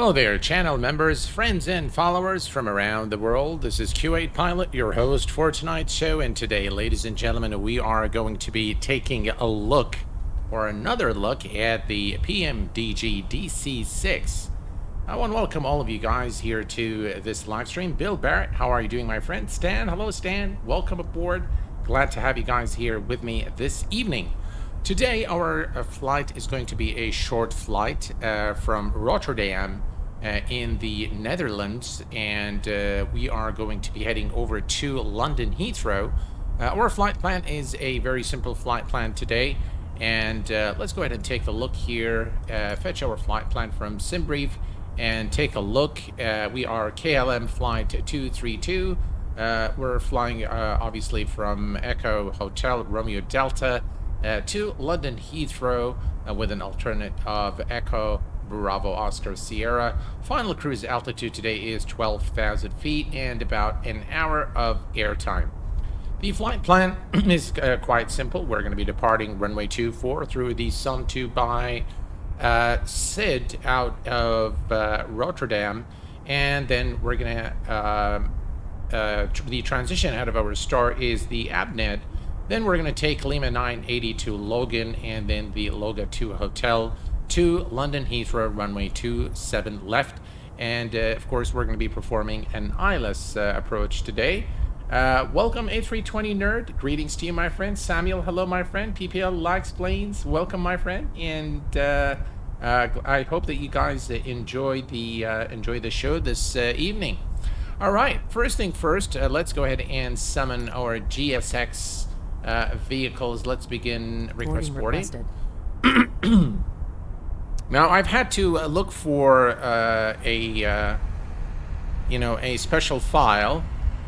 Hello there, channel members, friends, and followers from around the world. This is Q8 Pilot, your host for tonight's show. And today, ladies and gentlemen, we are going to be taking a look, or another look, at the PMDG DC6. I want to welcome all of you guys here to this live stream. Bill Barrett, how are you doing, my friend? Stan, hello, Stan. Welcome aboard. Glad to have you guys here with me this evening. Today, our flight is going to be a short flight from Rotterdam in the Netherlands, and we are going to be heading over to London Heathrow. Our flight plan is a very simple flight plan today, and let's go ahead and take a look here, fetch our flight plan from SimBrief, and take a look. We are KLM flight 232. We're flying obviously from Echo Hotel Romeo Delta to London Heathrow with an alternate of Echo Bravo Oscar Sierra. Final cruise altitude today is 12,000 feet and about an hour of airtime. The flight plan is quite simple. We're going to be departing runway 24 through the Sun 2 by SID out of Rotterdam, and then we're going to the transition out of our star is the Abnet. Then we're going to take Lima 980 to Logan, and then the Loga 2 Hotel to London Heathrow, runway 27 left. And of course, we're going to be performing an eyeless approach today. Welcome, A320 Nerd. Greetings to you, my friend. Samuel, hello, my friend. PPL Likes Planes, welcome, my friend. And I hope that you guys enjoy the show this evening. All right, first thing first, let's go ahead and summon our GSX vehicles. Let's begin request boarding. Now, I've had to look for a special file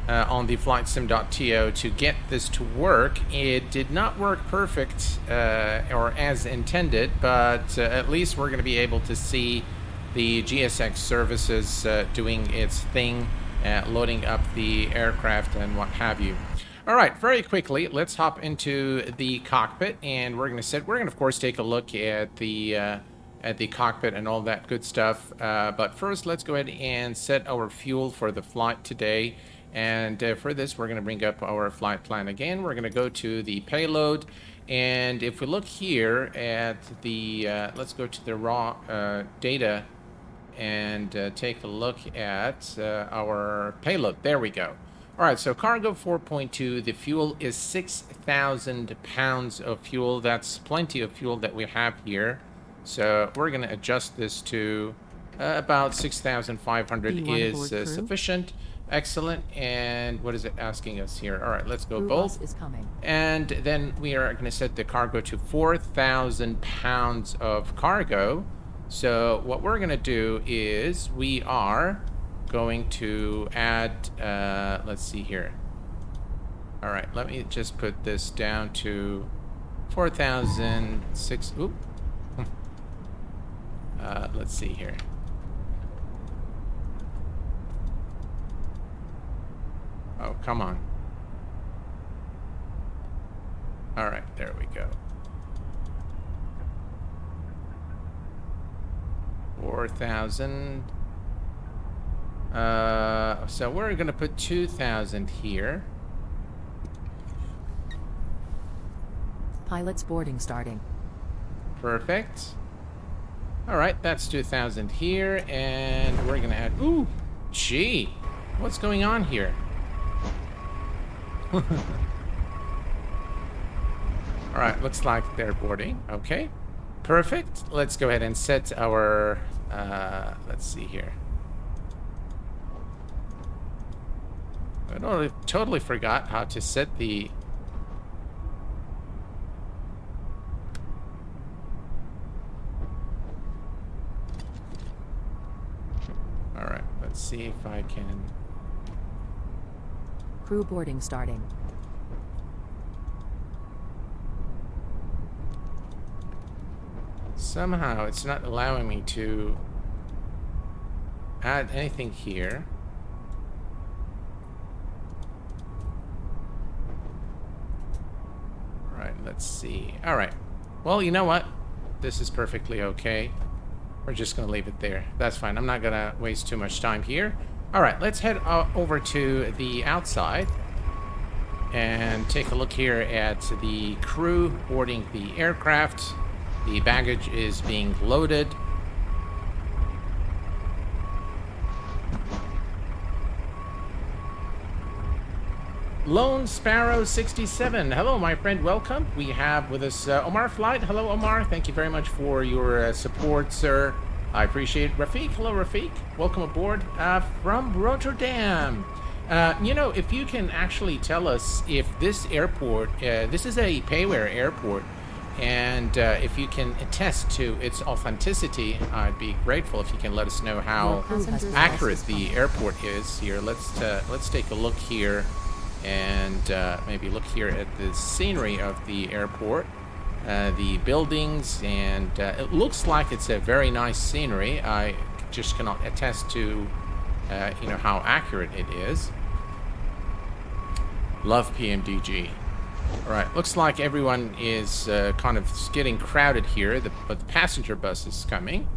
on the flightsim.to to get this to work. It did not work perfect or as intended, but at least we're going to be able to see the GSX services doing its thing, loading up the aircraft and what have you. All right, very quickly, let's hop into the cockpit, and we're going to of course take a look at the cockpit and all that good stuff. But first, let's go ahead and set our fuel for the flight today. And for this, we're going to bring up our flight plan again. We're going to go to the payload, and if we look here at the, let's go to the raw data and take a look at our payload. There we go. All right, so cargo 4.2, the fuel is 6,000 pounds of fuel. That's plenty of fuel that we have here. So we're going to adjust this to about 6,500 is sufficient. Excellent. And what is it asking us here? All right, let's go both. Is coming. And then we are going to set the cargo to 4,000 pounds of cargo. So what we're going to do is we are going to add, let's see here. All right, let me just put this down to 4,006. Oop. Let's see here. Oh, come on. All right, there we go. 4,000. So we're going to put 2,000 here. Pilot's boarding starting. Perfect. All right, that's 2,000 here, and we're going to add... Ooh, gee, what's going on here? All right, looks like they're boarding. Okay, perfect. Let's go ahead and set our... let's see here. I totally forgot how to set the... All right, let's see if I can... Crew boarding starting. Somehow it's not allowing me to add anything here. All right, let's see. All right. Well, you know what? This is perfectly okay. We're just going to leave it there. That's fine. I'm not going to waste too much time here. All right, let's head over to the outside and take a look here at the crew boarding the aircraft. The baggage is being loaded. Lone Sparrow 67. Hello, my friend. Welcome. We have with us Omar Flight. Hello, Omar. Thank you very much for your support, sir. I appreciate it. Rafiq. Hello, Rafiq. Welcome aboard from Rotterdam. You know, if you can actually tell us if this airport, this is a payware airport, and if you can attest to its authenticity, I'd be grateful if you can let us know how accurate the airport is here. Let's take a look here. And maybe look here at the scenery of the airport, the buildings, and it looks like it's a very nice scenery. I just cannot attest to, you know, how accurate it is. Love PMDG. All right, looks like everyone is kind of getting crowded here, but the passenger bus is coming.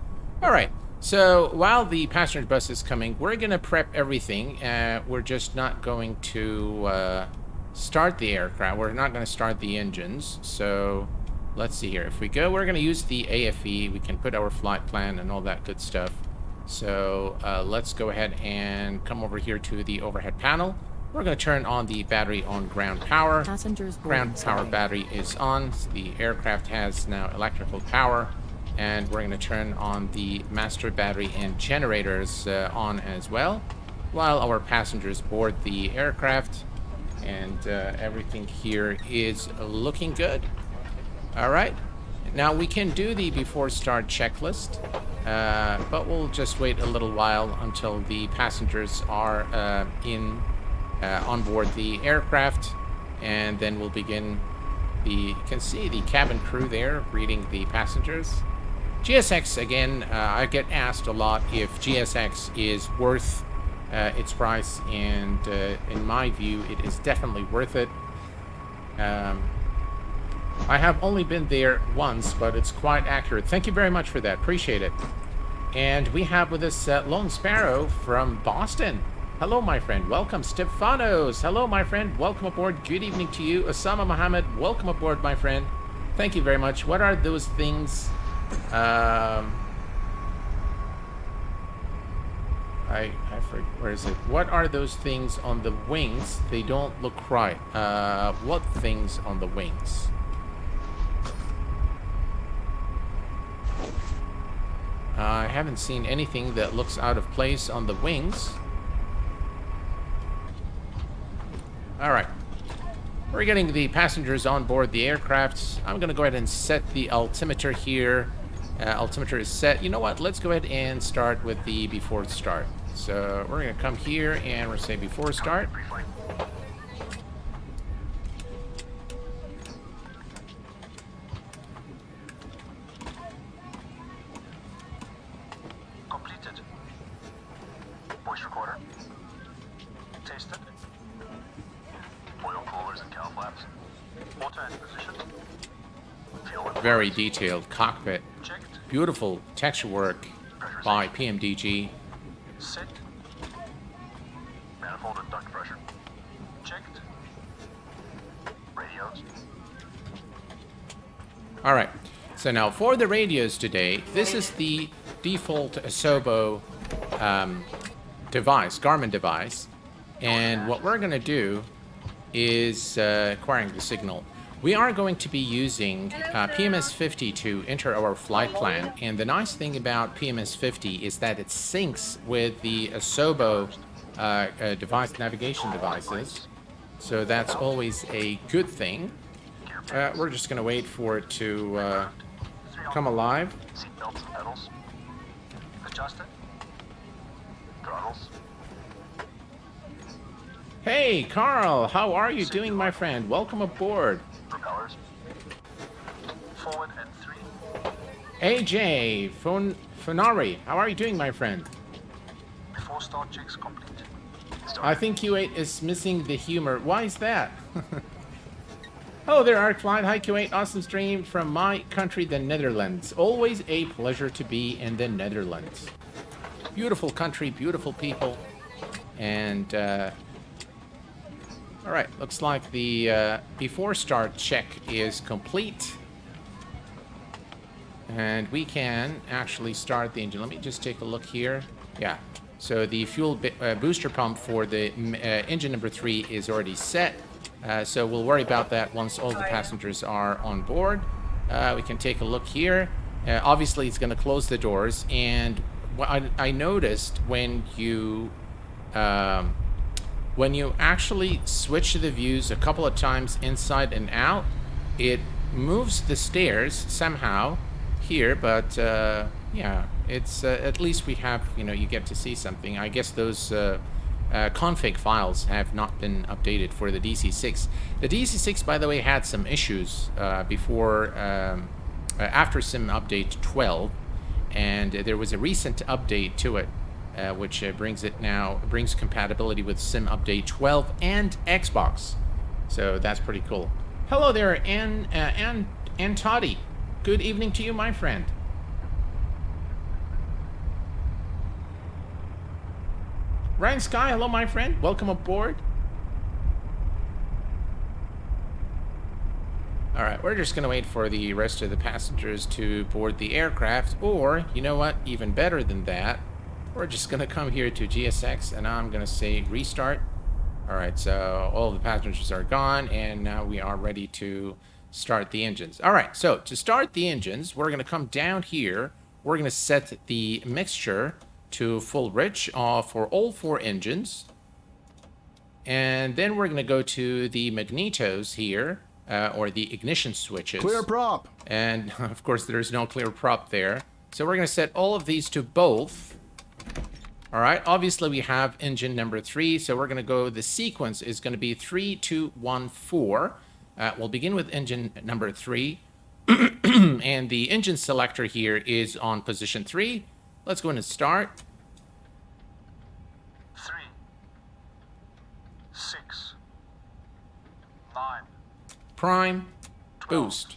All right. So while the passenger bus is coming, we're going to prep everything. We're just not going to start the aircraft. We're not going to start the engines. So let's see here. If we go, we're going to use the AFE. We can put our flight plan and all that good stuff. So let's go ahead and come over here to the overhead panel. We're going to turn on the battery on ground power. Ground power battery is on. The aircraft has now electrical power. And we're going to turn on the master battery and generators on as well, while our passengers board the aircraft. And everything here is looking good. All right. Now we can do the before start checklist, but we'll just wait a little while until the passengers are on board the aircraft, and then we'll begin. You can see the cabin crew there greeting the passengers. GSX, again, I get asked a lot if GSX is worth its price, and in my view, it is definitely worth it. I have only been there once, but it's quite accurate. Thank you very much for that. Appreciate it. And we have with us Lone Sparrow from Boston. Hello, my friend. Welcome. Stefanos. Hello, my friend. Welcome aboard. Good evening to you. Osama Mohammed. Welcome aboard, my friend. Thank you very much. What are those things? I forget, where is it? What are those things on the wings? They don't look right. What things on the wings? I haven't seen anything that looks out of place on the wings. All right. We're getting the passengers on board the aircraft. I'm going to go ahead and set the altimeter here. Altimeter is set. You know what? Let's go ahead and start with the before start. So we're going to come here and we're going to say before start. Completed. Voice recorder. Tasted. Oil coolers and cow flaps. Water in position. Very detailed cockpit. Checked. Beautiful texture work by PMDG. Set. Manifold and duct pressure. Checked. Radios. All right. So now for the radios today, this is the default Asobo device, Garmin device. And what we're going to do is acquiring the signal. We are going to be using PMS50 to enter our flight plan, and the nice thing about PMS50 is that it syncs with the Asobo device navigation devices, so that's always a good thing. We're just going to wait for it to come alive. Seat belts and pedals. Adjusted. Throttles. Hey, Carl, how are you doing, my friend? Welcome aboard. Propellers. Forward and 3. AJ Fonari, how are you doing, my friend? Before start checks complete. I think Q8 is missing the humor. Why is that? Hello there, Arc Flight. Hi, Q8. Awesome stream from my country, the Netherlands. Always a pleasure to be in the Netherlands. Beautiful country, beautiful people. And, all right, looks like the before start check is complete. And we can actually start the engine. Let me just take a look here. Yeah, so the fuel booster pump for the engine number 3 is already set. So we'll worry about that once all the passengers are on board. We can take a look here. Obviously, it's going to close the doors. And what I noticed when you actually switch the views a couple of times inside and out, it moves the stairs somehow here. But yeah, it's at least we have, you get to see something. I guess those config files have not been updated for the DC6. The DC6, by the way, had some issues before, after Sim Update 12, and there was a recent update to it, which brings compatibility with Sim Update 12 and Xbox. So that's pretty cool. Hello there, and Toddy. Good evening to you, my friend. Ryan Sky, hello, my friend. Welcome aboard. All right, we're just going to wait for the rest of the passengers to board the aircraft. Or, you know what? Even better than that, we're just going to come here to GSX, and I'm going to say restart. All right, so all the passengers are gone, and now we are ready to start the engines. All right, so to start the engines, we're going to come down here. We're going to set the mixture to full rich for all 4 engines. And then we're going to go to the magnetos here, or the ignition switches. Clear prop. And of course, there's no clear prop there. So we're going to set all of these to both. All right, obviously we have engine number 3, so we're going to go, the sequence is going to be 3, 2, 1, 4. We'll begin with engine number 3. And the engine selector here is on position 3. Let's go in and start. 3, 6, 9, Prime, 12. boost.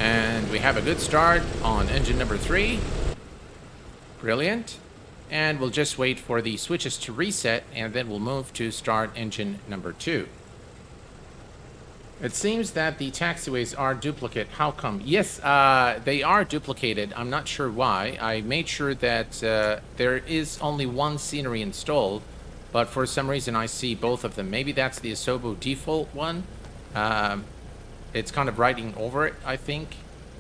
And we have a good start on engine number 3. Brilliant. And we'll just wait for the switches to reset, and then we'll move to start engine number 2. It seems that the taxiways are duplicate. How come? Yes, they are duplicated. I'm not sure why. I made sure that there is only one scenery installed, but for some reason I see both of them. Maybe that's the Asobo default one. It's kind of writing over it, I think.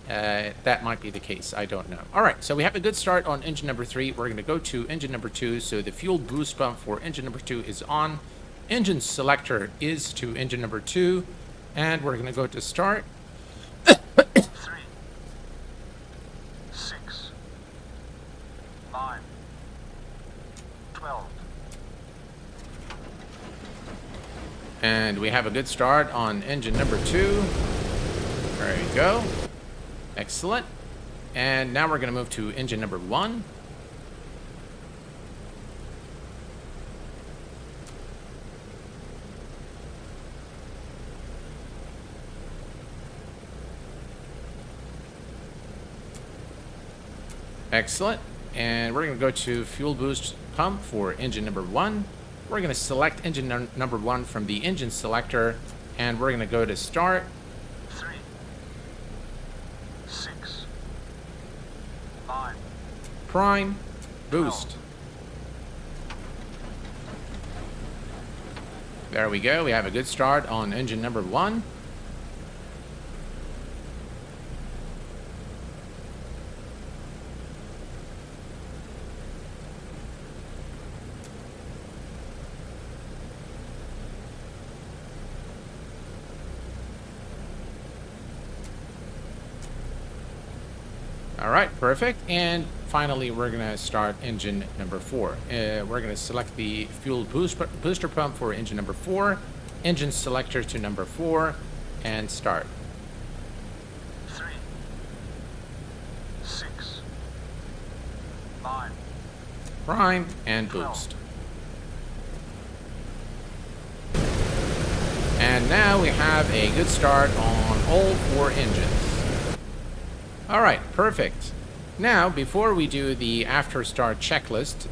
That might be the case. I don't know. All right, so we have a good start on engine number 3. We're going to go to engine number 2. So the fuel boost pump for engine number 2 is on. Engine selector is to engine number 2. And we're going to go to start. 3, 6, 9, 12. And we have a good start on engine number 2. There you go. Excellent. And now we're going to move to engine number 1. Excellent. And we're going to go to fuel boost pump for engine number 1. We're going to select engine number 1 from the engine selector, and we're going to go to start. 3, 6, 9, Prime, boost. There we go. We have a good start on engine number 1. All right, perfect. And finally, we're going to start engine number 4. We're going to select the fuel booster pump for engine number 4, engine selector to number 4, and start. 3, 6, 9, Prime and boost. And now we have a good start on all 4 engines. All right, perfect. Now, before we do the after start checklist,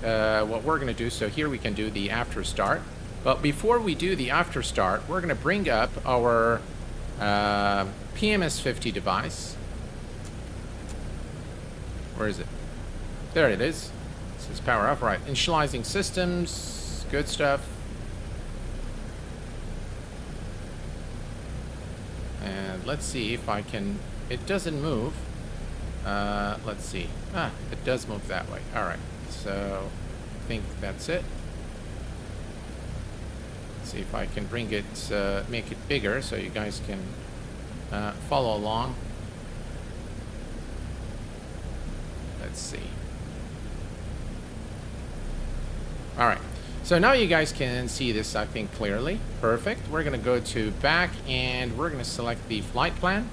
what we're going to do, so here we can do the after start. But before we do the after start, we're going to bring up our PMS50 device. Where is it? There it is. This is power up. Right. Initializing systems. Good stuff. And let's see if I can... It doesn't move. Let's see. It does move that way. All right. So I think that's it. Let's see if I can bring it, make it bigger so you guys can follow along. Let's see. All right. So now you guys can see this, I think, clearly. Perfect. We're going to go to back and we're going to select the flight plan.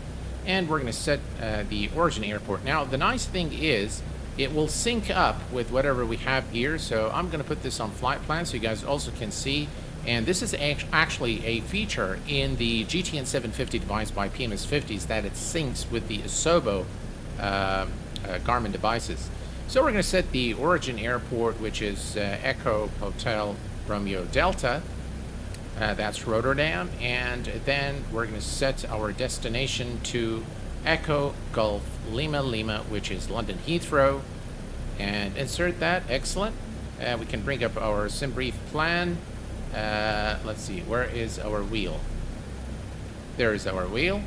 And we're going to set the origin airport. Now, the nice thing is it will sync up with whatever we have here. So I'm going to put this on flight plan so you guys also can see. And this is actually a feature in the GTN 750 device by PMS50s that it syncs with the Asobo Garmin devices. So we're going to set the origin airport, which is Echo Hotel Romeo Delta. That's Rotterdam, and then we're going to set our destination to Echo Golf Lima Lima, which is London Heathrow, and insert that. Excellent. We can bring up our sim brief plan. Let's see, where is our wheel? There is our wheel.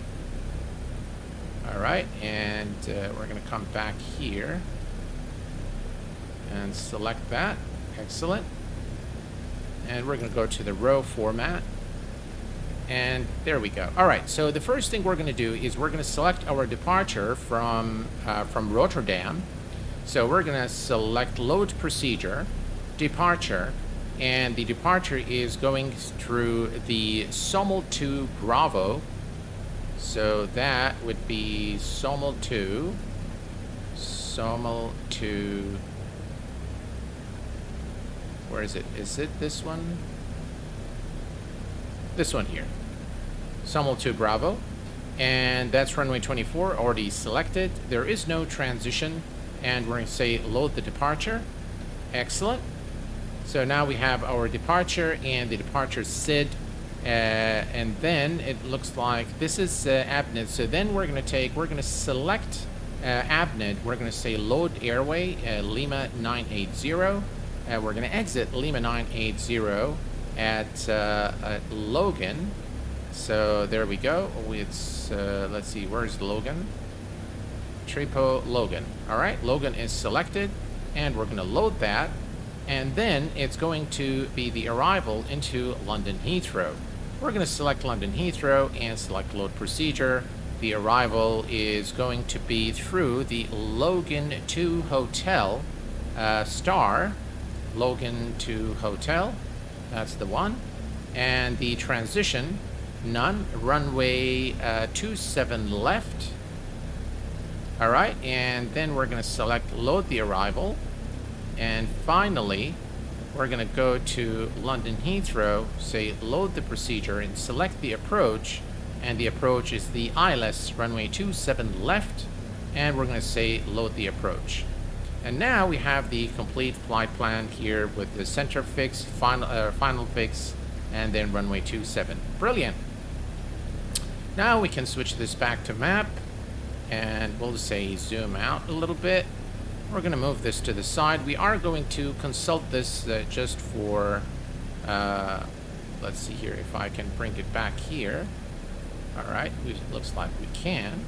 All right, and we're going to come back here and select that. Excellent. And we're going to go to the row format. And there we go. All right, so the first thing we're going to do is we're going to select our departure from Rotterdam. So we're going to select load procedure, departure, and the departure is going through the SOML 2 Bravo. So that would be SOML 2, where is it? Is it this one? This one here. SOML 2 Bravo. And that's runway 24, already selected. There is no transition. And we're going to say load the departure. Excellent. So now we have our departure and the departure SID. And then it looks like this is ABNET. So then we're going to select ABNET. We're going to say load airway, Lima 980. We're going to exit Lima 980 at Logan. So there we go. It's let's see, where's Logan? Tripo Logan. All right, Logan is selected, and we're going to load that, and then it's going to be the arrival into London Heathrow. We're going to select London Heathrow and select load procedure. The arrival is going to be through the Logan 2 Hotel star. Logan 2 Hotel, that's the one. And the transition, none. Runway 27 left. All right, and then we're going to select load the arrival. And finally, we're going to go to London Heathrow, say load the procedure, and select the approach. And the approach is the ILS runway 27 left. And we're going to say load the approach. And now we have the complete flight plan here with the center fix, final fix, and then runway 27. Brilliant. Now we can switch this back to map, and we'll say zoom out a little bit. We're going to move this to the side. We are going to consult this just for, let's see here if I can bring it back here. All right, it looks like we can.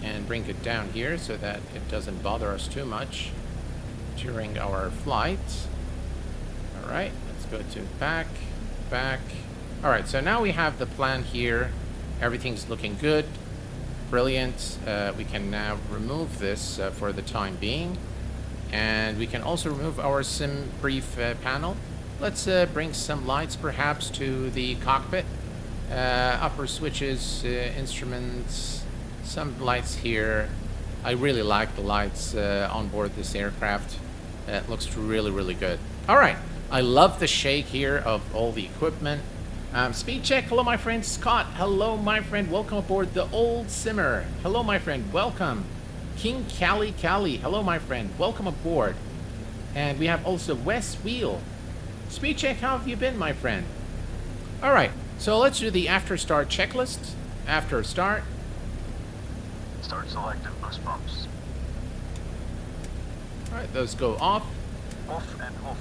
And bring it down here so that it doesn't bother us too much during our flight. All right, let's go to back. All right, so now we have the plan here. Everything's looking good. Brilliant. We can now remove this for the time being. And we can also remove our sim brief panel. Let's bring some lights perhaps to the cockpit. Upper switches, instruments, some lights here. I really like the lights on board this aircraft. It looks really, really good. All right. I love the shake here of all the equipment. Speed check. Hello, my friend Scott. Hello, my friend. Welcome aboard the Old Simmer. Hello, my friend. Welcome. King Cali. Hello, my friend. Welcome aboard. And we have also Wes Wheel. Speed check. How have you been, my friend? All right. So let's do the after start checklist. After start. Start selective boost pumps. All right. Those go off. Off and off.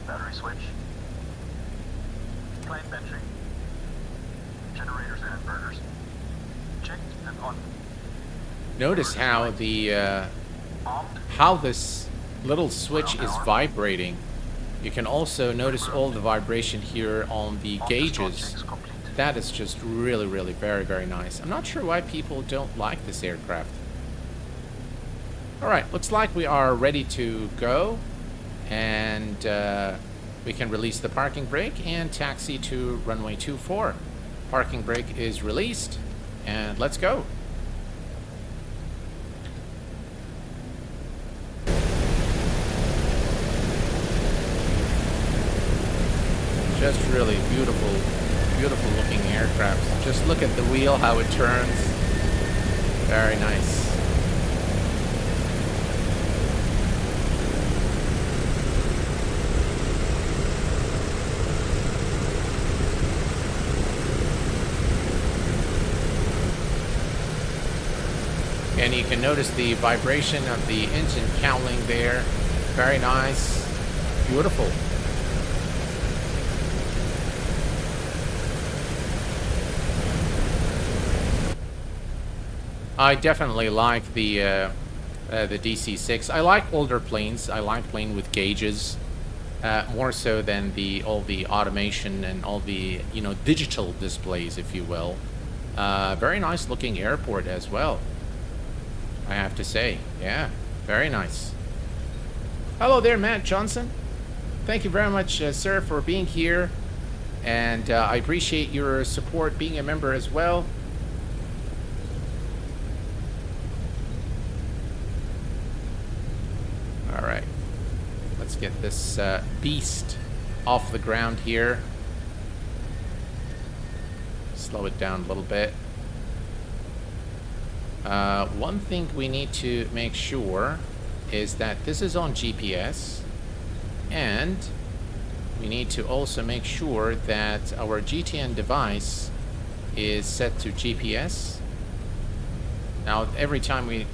Battery switch. Plane battery. Generators and inverters. Checked and on. Notice how the Armed. how this little switch is vibrating. You can also notice all the vibration here on the gauges. Checks complete. That is just really, really very, very nice. I'm not sure why people don't like this aircraft. All right, looks like we are ready to go, and we can release the parking brake and taxi to runway 24. Parking brake is released, and let's go. Just really beautiful, beautiful looking aircraft. Just look at the wheel, how it turns. Very nice. And you can notice the vibration of the engine cowling there. Very nice. Beautiful. I definitely like the DC6. I like older planes. I like plane with gauges more so than all the automation and all the digital displays, if you will. Very nice looking airport as well, I have to say. Yeah, very nice. Hello there, Matt Johnson. Thank you very much, sir, for being here, and I appreciate your support, being a member as well. All right, let's get this beast off the ground here. Slow it down a little bit. One thing we need to make sure is that this is on GPS, and we need to also make sure that our GTN device is set to GPS. Now, every time we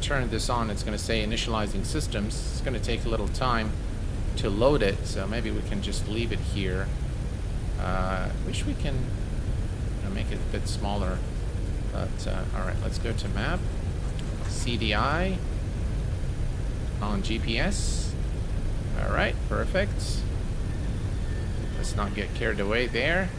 turn this on, it's going to say initializing systems. It's going to take a little time to load it, so maybe we can just leave it here. Wish we can make it a bit smaller, but all right, let's go to map, CDI on GPS. All right, perfect. Let's not get carried away there.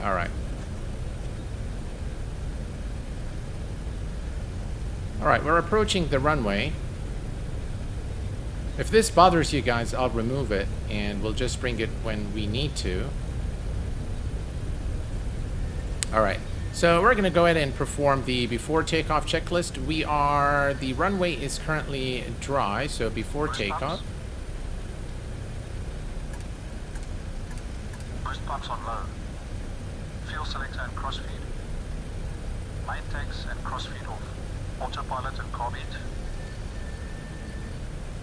All right. All right, we're approaching the runway. If this bothers you guys, I'll remove it, and we'll just bring it when we need to. All right, so we're going to go ahead and perform the before takeoff checklist. The runway is currently dry, so before takeoff. Boost pumps on low. Fuel selector and crossfeed. Main tanks and crossfeed off. Autopilot and carb heat.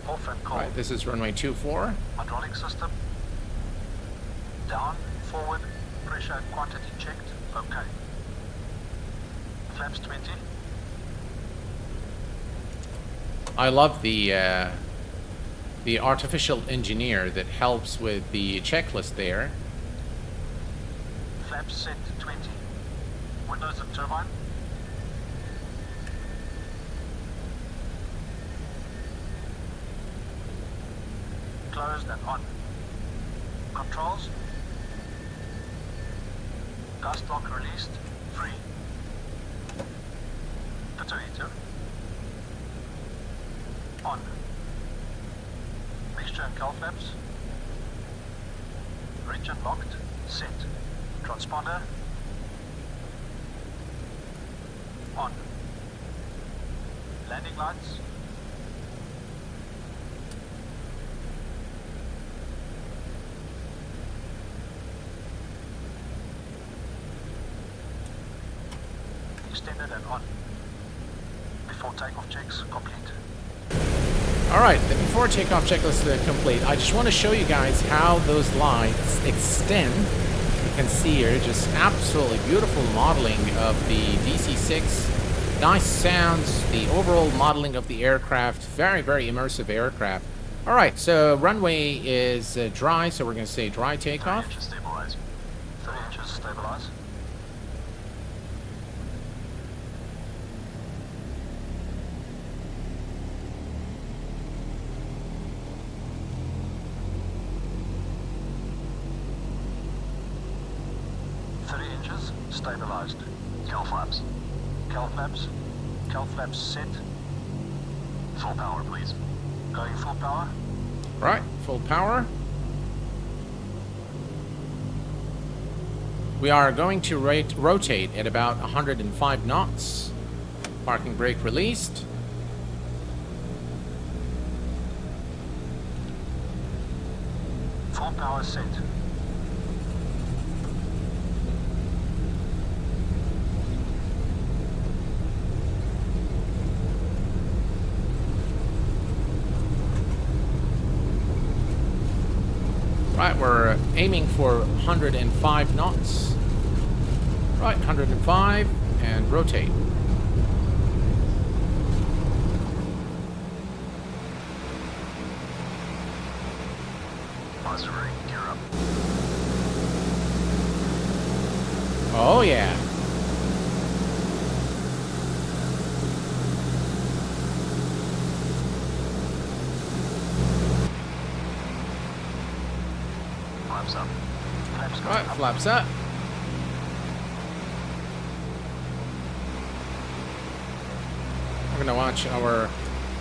Off and cold. All right, this is runway 24. Hydraulic system. Down, forward, pressure and quantity checked. Okay. Flaps 20. I love the artificial engineer that helps with the checklist there. Flaps set to 20. Windows and turbine. Closed and on. Controls. Gas lock released. Free. Detonator. On. Mixture and cowl flaps. Region locked. Set. Transponder. On. Landing lights. Extended and on. Before takeoff checks complete. All right, the before takeoff checklist is complete. I just want to show you guys how those lights extend. You can see here just absolutely beautiful modeling of the DC6. Nice sounds, the overall modeling of the aircraft. Very, very immersive aircraft. All right, so runway is dry, so we're going to say dry takeoff. 3 inches stabilize. 3 inches stabilize. Stabilized. Cal flaps. Cal flaps. Cal flaps set. Full power, please. Going full power. Right, full power. We are going to rotate at about 105 knots. Parking brake released. Full power set. Right, we're aiming for 105 knots. Right, 105, and rotate. Auxiliary, gear up. Oh yeah. Flaps up. Flaps going Right, up. flaps up. We're gonna watch our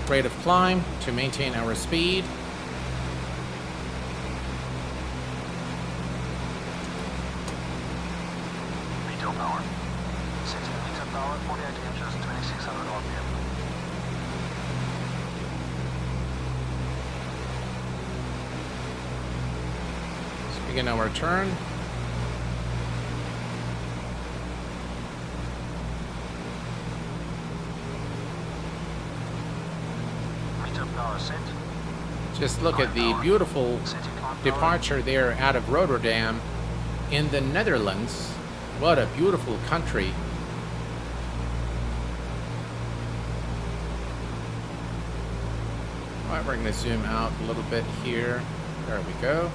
rate of climb to maintain our speed. Meter power. 16 meter power, 48 inches, 2600 RPM. Let's begin our turn. Meter power set. Just look at the beautiful Setting climb power. departure there out of Rotterdam in the Netherlands. What a beautiful country. All right, we're going to zoom out a little bit here. There we go.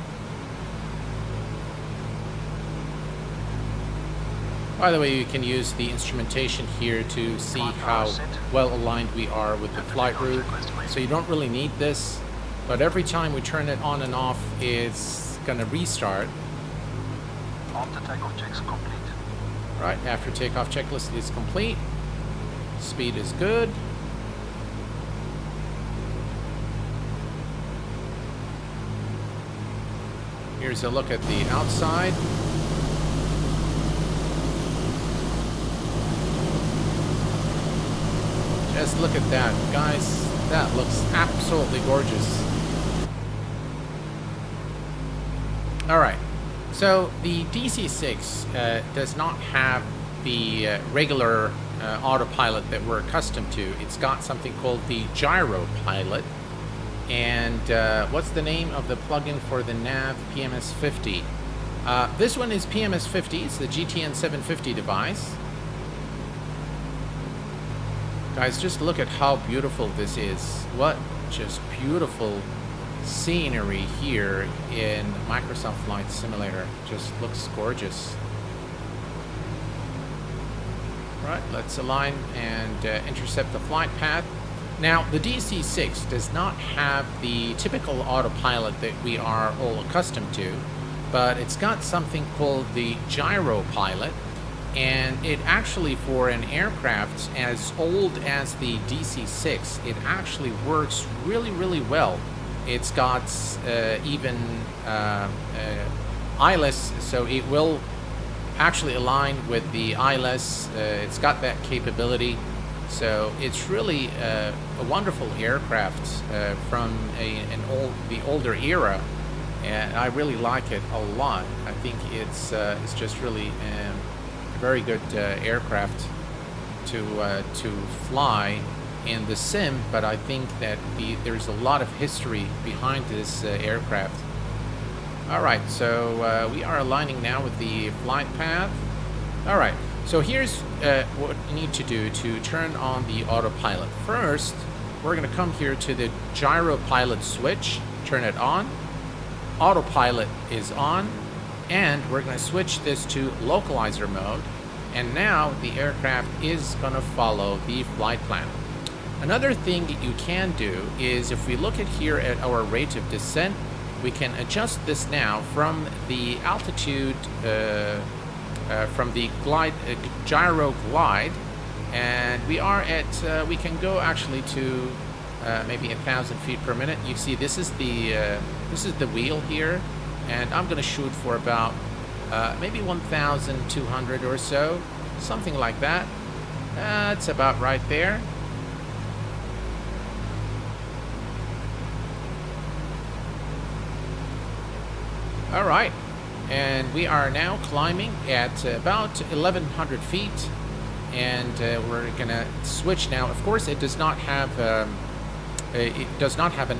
By the way, you can use the instrumentation here to see how well aligned we are with the flight route. So you don't really need this, but every time we turn it on and off, it's going to restart. After takeoff checks complete. Right, after takeoff checklist is complete. Speed is good. Here's a look at the outside. Just look at that, guys. That looks absolutely gorgeous. All right. So the DC6 does not have the regular autopilot that we're accustomed to. It's got something called the gyro pilot. And what's the name of the plugin for the nav? PMS50. This one is PMS50. It's the GTN 750 device. Guys, just look at how beautiful this is. What just beautiful scenery here in Microsoft Flight Simulator. Just looks gorgeous. Right, let's align and intercept the flight path. Now, the DC6 does not have the typical autopilot that we are all accustomed to, but it's got something called the gyro pilot. And it actually, for an aircraft as old as the DC6, it actually works really, really well. It's got even ILS, so it will actually align with the ILS. It's got that capability. So it's really a wonderful aircraft from the older era, and I really like it a lot. I think it's just really a very good aircraft to fly in the sim, but I think that there's a lot of history behind this aircraft. All right, so we are aligning now with the flight path. All right, so here's what you need to do to turn on the autopilot. First, we're going to come here to the gyro pilot switch, turn it on. Autopilot is on, and we're going to switch this to localizer mode. And now the aircraft is going to follow the flight plan. Another thing that you can do is, if we look at here at our rate of descent, we can adjust this now from the altitude, from the gyro glide, and we are at, we can go actually to maybe 1,000 feet per minute. You see, this is the wheel here, and I'm going to shoot for about maybe 1,200 or so, something like that. It's about right there. All right, and we are now climbing at about 1,100 feet, and we're gonna switch now. Of course, it does not have an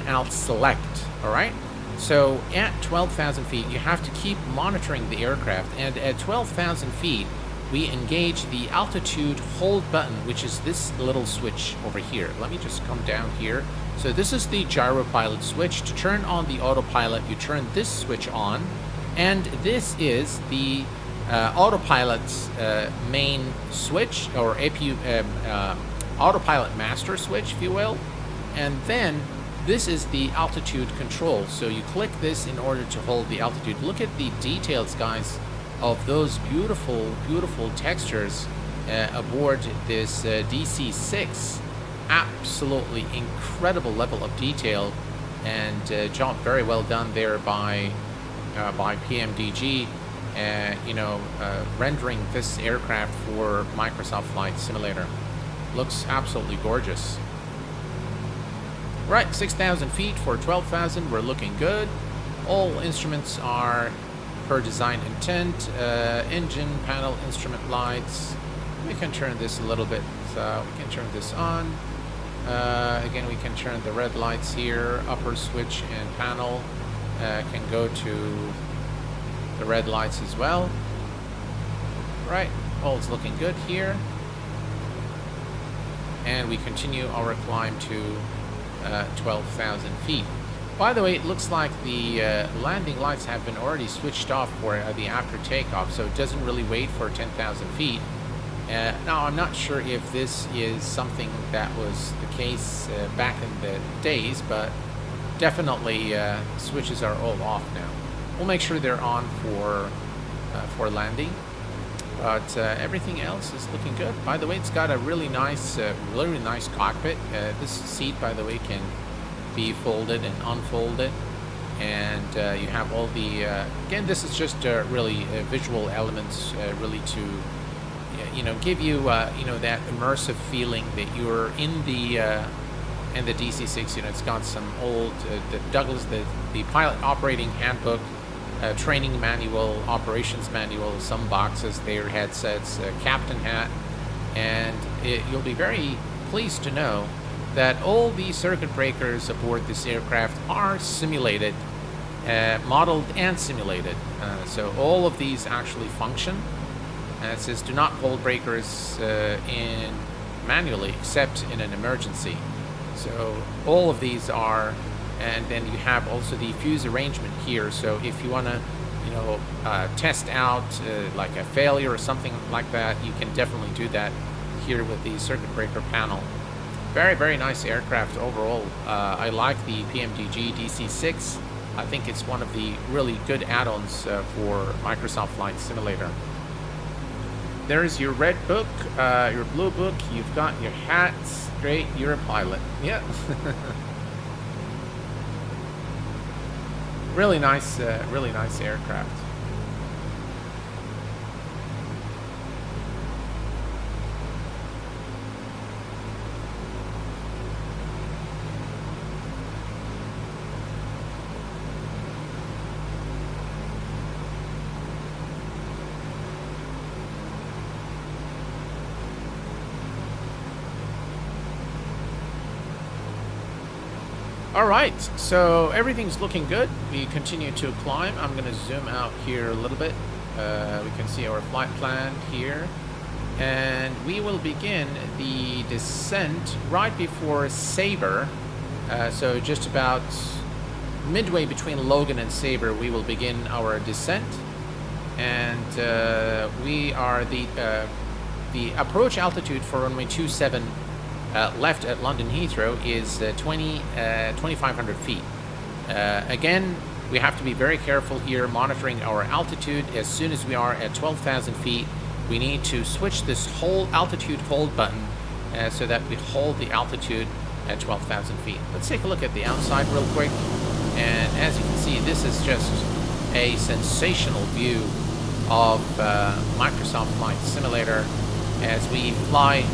alt select. All right, so at 12,000 feet, you have to keep monitoring the aircraft, and at 12,000 feet, we engage the altitude hold button, which is this little switch over here. Let me just come down here. So this is the gyro pilot switch. To turn on the autopilot, you turn this switch on, and this is the autopilot's main switch, or autopilot master switch, if you will. And then this is the altitude control. So you click this in order to hold the altitude. Look at the details, guys, of those beautiful, beautiful textures aboard this DC6. Absolutely incredible level of detail, and job very well done there by PMDG, rendering this aircraft for Microsoft Flight Simulator. Looks absolutely gorgeous. Right, 6,000 feet for 12,000. We're looking good. All instruments are per design intent. Engine, panel, instrument lights. We can turn this a little bit. So we can turn this on. Again, we can turn the red lights here. Upper switch and panel can go to the red lights as well. Right, all's looking good here. And we continue our climb to 12,000 feet. By the way, it looks like the landing lights have been already switched off for the after takeoff, so it doesn't really wait for 10,000 feet. Now, I'm not sure if this is something that was the case back in the days, but definitely switches are all off now. We'll make sure they're on for landing, but everything else is looking good. By the way, it's got a really nice cockpit. This seat, by the way, can be folded and unfolded, and you have all the again, this is just really visual elements, really to give you that immersive feeling that you're in the DC6. It's got some old the Douglas, the pilot operating handbook, training manual, operations manual, some boxes there, headsets, captain hat, and you'll be very pleased to know that all the circuit breakers aboard this aircraft are simulated, modeled and simulated. So all of these actually function. It says do not hold breakers in manually except in an emergency. So all of these are, and then you have also the fuse arrangement here. So if you want to, test out like a failure or something like that, you can definitely do that here with the circuit breaker panel. Very, very nice aircraft overall. I like the PMDG DC6. I think it's one of the really good add-ons for Microsoft Flight Simulator. There's your red book, your blue book. You've got your hats. Great, you're a pilot. Yeah. really nice aircraft. All right, so everything's looking good. We continue to climb. I'm going to zoom out here a little bit. We can see our flight plan here. And we will begin the descent right before Sabre. So just about midway between Logan and Sabre, we will begin our descent. And we are the approach altitude for runway 27 left at London Heathrow is 2,500 feet. Again, we have to be very careful here, monitoring our altitude. As soon as we are at 12,000 feet, we need to switch this whole altitude hold button so that we hold the altitude at 12,000 feet. Let's take a look at the outside real quick. And as you can see, this is just a sensational view of Microsoft Flight Simulator as we fly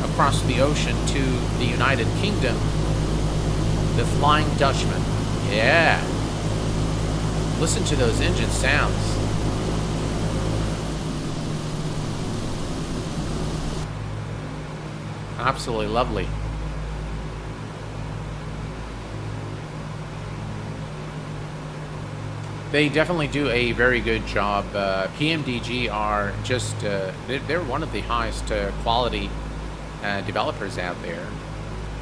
across the ocean to the United Kingdom. The Flying Dutchman. Yeah. Listen to those engine sounds. Absolutely lovely. They definitely do a very good job. PMDG are just, they're one of the highest quality developers out there,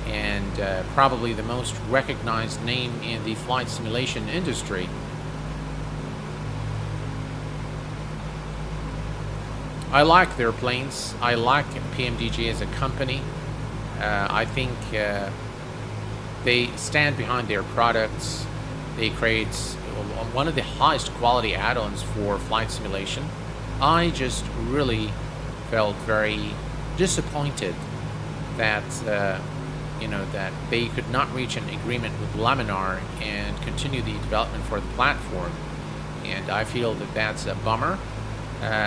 and probably the most recognized name in the flight simulation industry. I like their planes. I like PMDG as a company. I think they stand behind their products. They create one of the highest quality add-ons for flight simulation. I just really felt very disappointed that that they could not reach an agreement with Laminar and continue the development for the platform, and I feel that that's a bummer.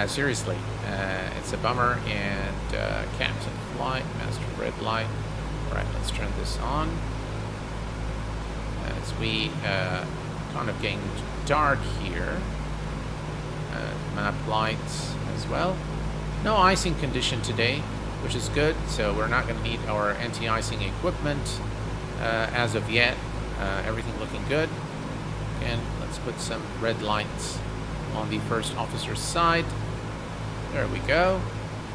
Seriously, it's a bummer. And Captain Flight, Master Red Light. All right, let's turn this on as we kind of getting dark here. Map lights as well. No icing condition today, which is good, so we're not going to need our anti-icing equipment as of yet. Everything looking good. And let's put some red lights on the first officer's side. There we go.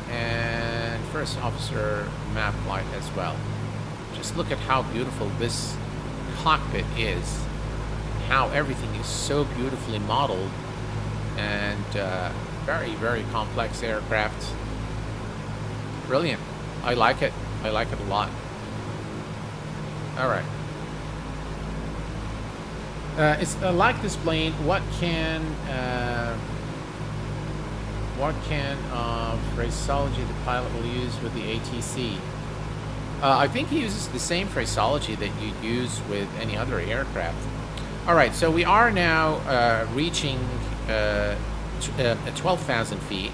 And first officer map light as well. Just look at how beautiful this cockpit is. How everything is so beautifully modeled, and very, very complex aircraft. Brilliant. I like it. I like it a lot. All right. It's like this plane. What can of phraseology the pilot will use with the ATC? I think he uses the same phraseology that you'd use with any other aircraft. All right, so we are now reaching 12,000 feet.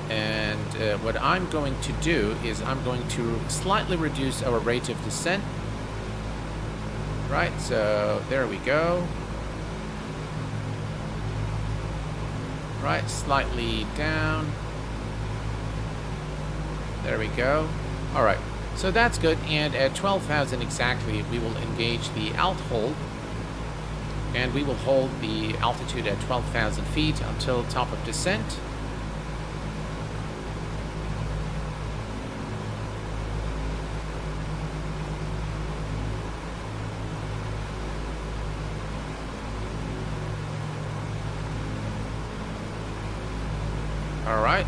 And what I'm going to do is I'm going to slightly reduce our rate of descent. Right, so there we go. Right, slightly down. There we go. All right, so that's good. And at 12,000 exactly, we will engage the alt hold. And we will hold the altitude at 12,000 feet until top of descent. All right,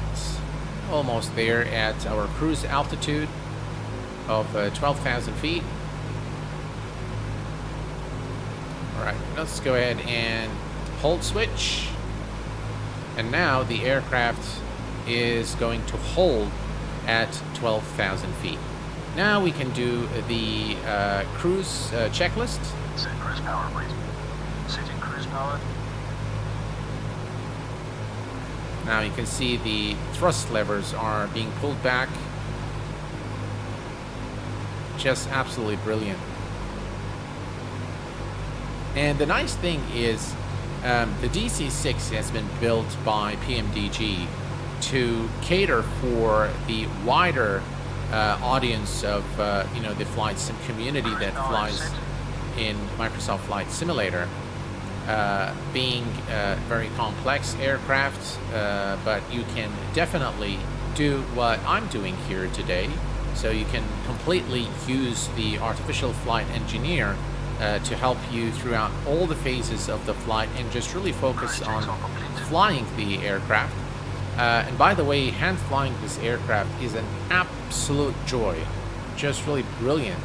almost there at our cruise altitude of 12,000 feet. All right, let's go ahead and hold switch. And now the aircraft is going to hold at 12,000 feet. Now we can do the cruise checklist. Set cruise power, please. Setting cruise power. Now you can see the thrust levers are being pulled back. Just absolutely brilliant. And the nice thing is the DC6 has been built by PMDG to cater for the wider audience of the flight sim community that flies in Microsoft Flight Simulator, being very complex aircraft, but you can definitely do what I'm doing here today. So you can completely use the artificial flight engineer to help you throughout all the phases of the flight and just really focus on flying the aircraft. And by the way, hand flying this aircraft is an absolute joy. Just really brilliant.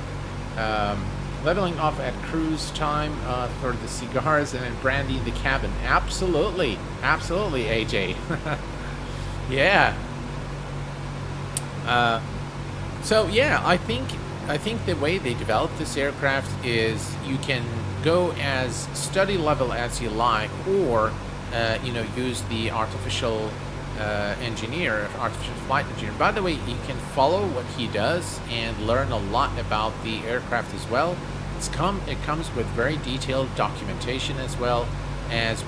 Leveling off at cruise time for the cigars and then brandy in the cabin. Absolutely. Absolutely, AJ. Yeah. So yeah, I think the way they developed this aircraft is you can go as study level as you like, or you know, use the artificial artificial flight engineer. By the way, you can follow what he does and learn a lot about the aircraft as well. It comes with very detailed documentation as well as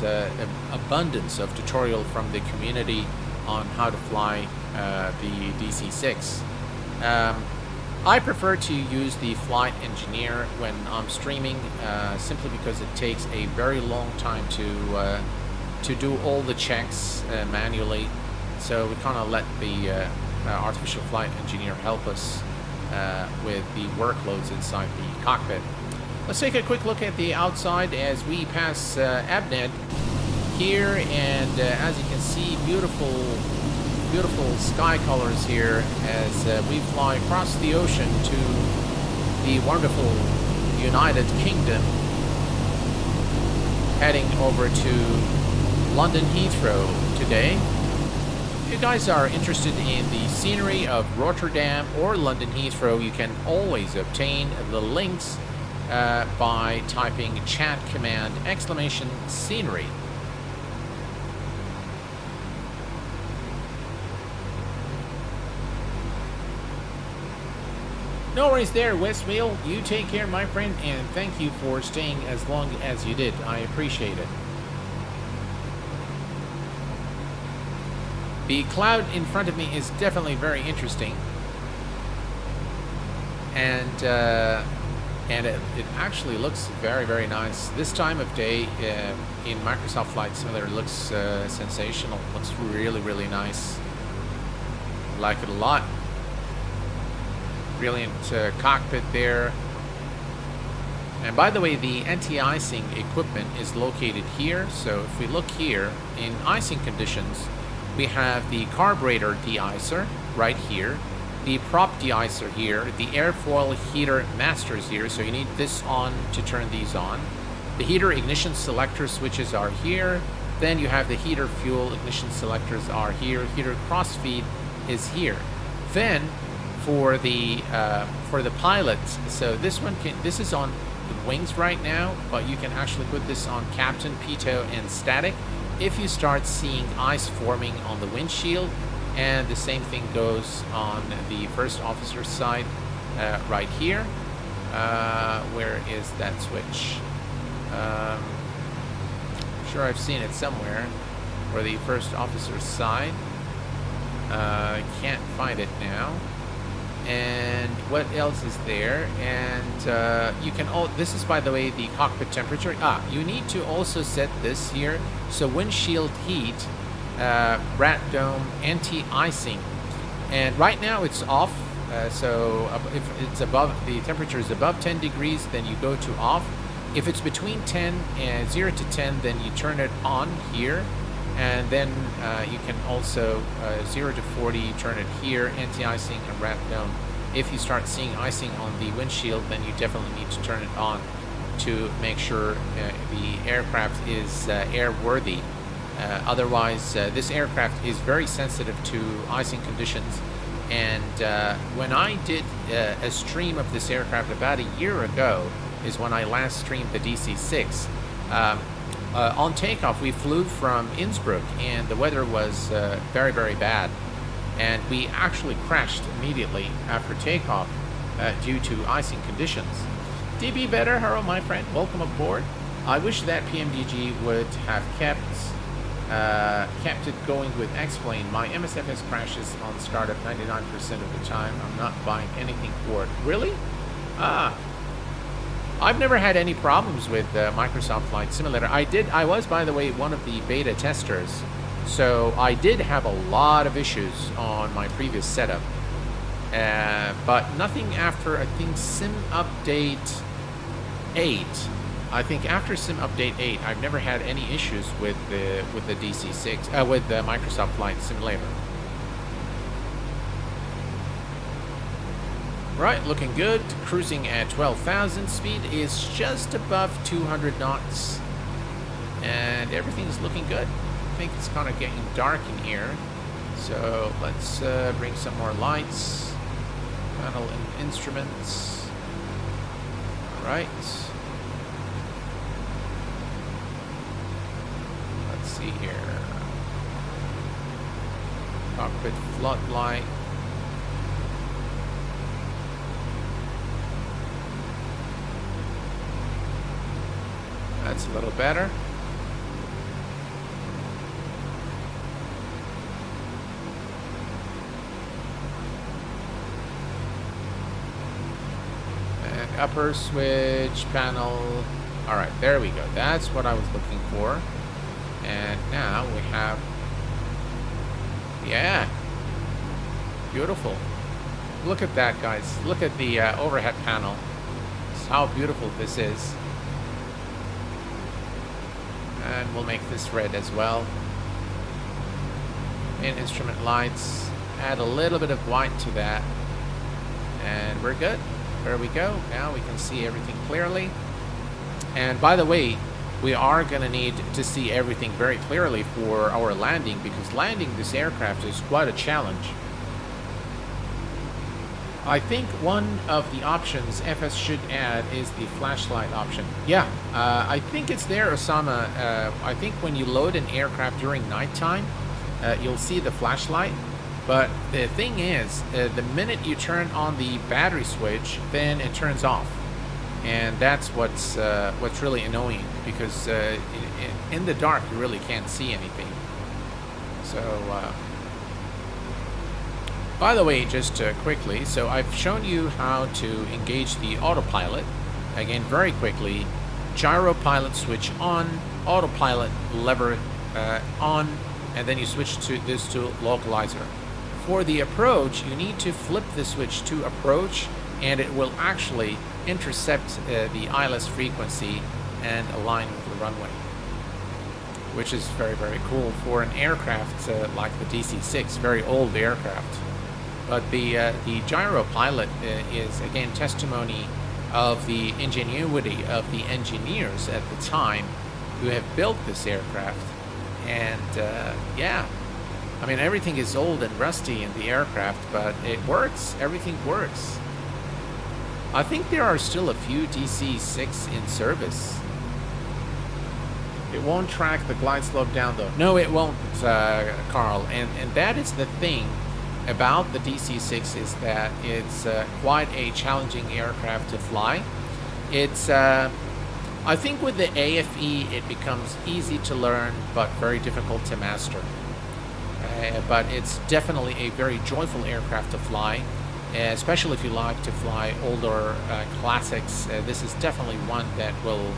an abundance of tutorial from the community on how to fly the DC6. I prefer to use the flight engineer when I'm streaming, simply because it takes a very long time to do all the checks manually. So we kind of let the artificial flight engineer help us with the workloads inside the cockpit. Let's take a quick look at the outside as we pass Abned here, and as you can see, beautiful sky colors here as we fly across the ocean to the wonderful United Kingdom, heading over to London Heathrow today. If you guys are interested in the scenery of Rotterdam or London Heathrow, you can always obtain the links by typing chat command !scenery. No worries there, Westwheel. You take care, my friend, and thank you for staying as long as you did. I appreciate it. The cloud in front of me is definitely very interesting, and it actually looks very, very nice. This time of day in Microsoft Flight Simulator looks sensational. Looks really, really nice. I like it a lot. Brilliant cockpit there. And by the way, the anti-icing equipment is located here. So if we look here, in icing conditions, we have the carburetor de-icer right here, the prop de-icer here, the airfoil heater masters here, so you need this on to turn these on. The heater ignition selector switches are here. Then you have the heater fuel ignition selectors are here. Heater crossfeed is here. Then for the pilots, so this is on the wings right now, but you can actually put this on captain, pitot, and static if you start seeing ice forming on the windshield. And the same thing goes on the first officer's side right here. Where is that switch? I'm sure I've seen it somewhere. For the first officer's side. I can't find it now. And what else is there? And you can this is, by the way, the cockpit temperature. You need to also set this here. So windshield heat, rat dome, anti-icing, and right now it's off. So if it's above, the temperature is above 10 degrees, then you go to off. If it's between 0 to 10, then you turn it on here. And then you can also 0 to 40, turn it here, anti-icing and rat dome. If you start seeing icing on the windshield, then you definitely need to turn it on to make sure the aircraft is airworthy. Otherwise, this aircraft is very sensitive to icing conditions. And when I did a stream of this aircraft about a year ago is when I last streamed the DC6. On takeoff, we flew from Innsbruck, and the weather was very, very bad. And we actually crashed immediately after takeoff due to icing conditions. DB Better, hello, my friend. Welcome aboard. I wish that PMDG would have kept it going with X-Plane. My MSFS crashes on startup 99% of the time. I'm not buying anything for it. Really? I've never had any problems with Microsoft Flight Simulator. I was, by the way, one of the beta testers. So I did have a lot of issues on my previous setup. But nothing after, I think, Sim Update 8. I think after Sim Update 8, I've never had any issues with the DC6, with the Microsoft Flight Simulator. Right, looking good. Cruising at 12,000. Speed is just above 200 knots. And everything's looking good. I think it's kind of getting dark in here. So let's bring some more lights. Panel and instruments. All right. Let's see here. Cockpit floodlight. That's a little better. And upper switch panel. All right, there we go. That's what I was looking for. And now we have, yeah, beautiful. Look at that, guys. Look at the overhead panel. That's how beautiful this is. And we'll make this red as well. Main instrument lights. Add a little bit of white to that. And we're good. There we go. Now we can see everything clearly. And by the way, we are going to need to see everything very clearly for our landing, because landing this aircraft is quite a challenge. I think one of the options FS should add is the flashlight option. Yeah, I think it's there, Osama. I think when you load an aircraft during nighttime, you'll see the flashlight. But the thing is, the minute you turn on the battery switch, then it turns off. And that's what's really annoying, because in the dark you really can't see anything. So, by the way, just quickly, so I've shown you how to engage the autopilot. Again, very quickly, gyro pilot switch on, autopilot lever on, and then you switch to this to localizer. For the approach, you need to flip the switch to approach, and it will actually intercept the ILS frequency and align with the runway, which is very, very cool for an aircraft like the DC6, very old aircraft. But the gyro pilot is, again, testimony of the ingenuity of the engineers at the time who have built this aircraft. And yeah, I mean, everything is old and rusty in the aircraft, but it works. Everything works. I think there are still a few DC6 in service. It won't track the glide slope down, though. No, it won't, Carl. And that is the thing about the DC6, is that it's quite a challenging aircraft to fly. It's, I think with the AFE, it becomes easy to learn, but very difficult to master. But it's definitely a very joyful aircraft to fly, especially if you like to fly older classics. This is definitely one that will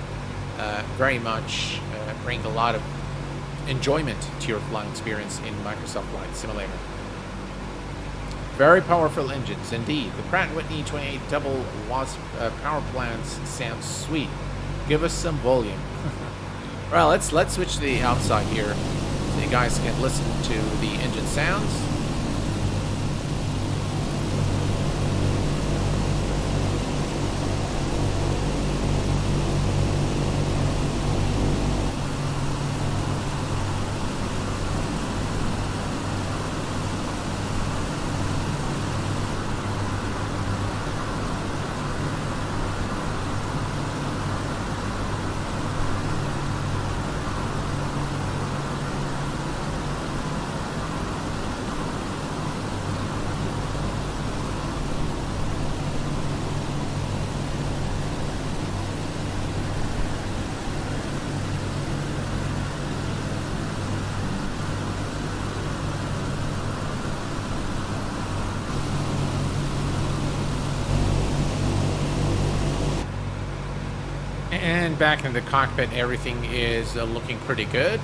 very much bring a lot of enjoyment to your flying experience in Microsoft Flight Simulator. Very powerful engines, indeed. The Pratt & Whitney 28 double WASP power plants sounds sweet. Give us some volume. Well, let's switch to the outside here, so you guys can listen to the engine sounds. And back in the cockpit, everything is looking pretty good.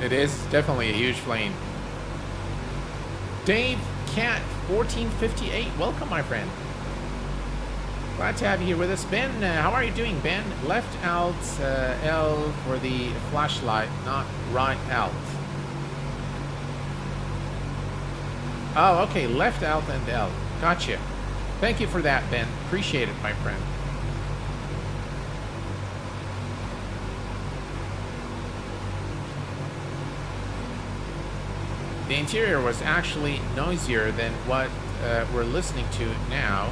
It is definitely a huge plane. Dave Cat 1458, welcome, my friend. Glad to have you here with us. Ben, how are you doing, Ben? Left out L for the flashlight, not right out. Oh, okay, left out and L. Gotcha. Thank you for that, Ben. Appreciate it, my friend. The interior was actually noisier than what we're listening to now.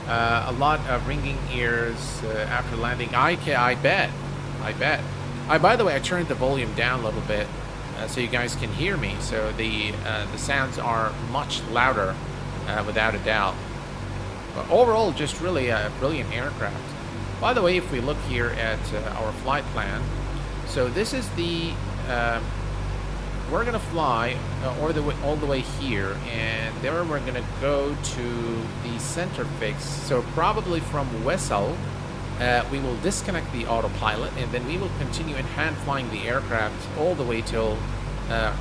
A lot of ringing ears after landing. I bet. By the way, I turned the volume down a little bit so you guys can hear me. So the sounds are much louder, without a doubt. But overall, just really a brilliant aircraft. By the way, if we look here at our flight plan, so this is the we're gonna fly all the way here, and there we're gonna go to the center fix. So probably from Wessel, we will disconnect the autopilot, and then we will continue in hand flying the aircraft all the way till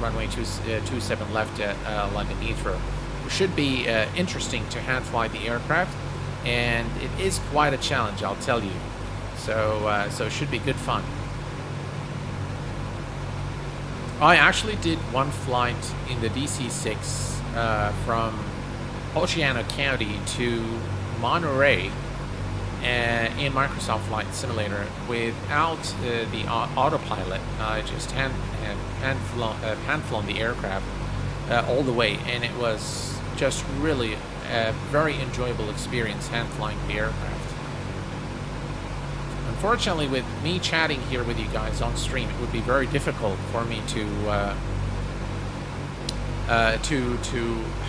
runway 27 left at London Heathrow. It should be interesting to hand fly the aircraft, and it is quite a challenge, I'll tell you. So so it should be good fun. I actually did one flight in the DC6 from Oceano County to Monterey in Microsoft Flight Simulator without the autopilot. I just hand flown the aircraft all the way, and it was just really a very enjoyable experience hand flying the aircraft. Unfortunately, with me chatting here with you guys on stream, it would be very difficult for me to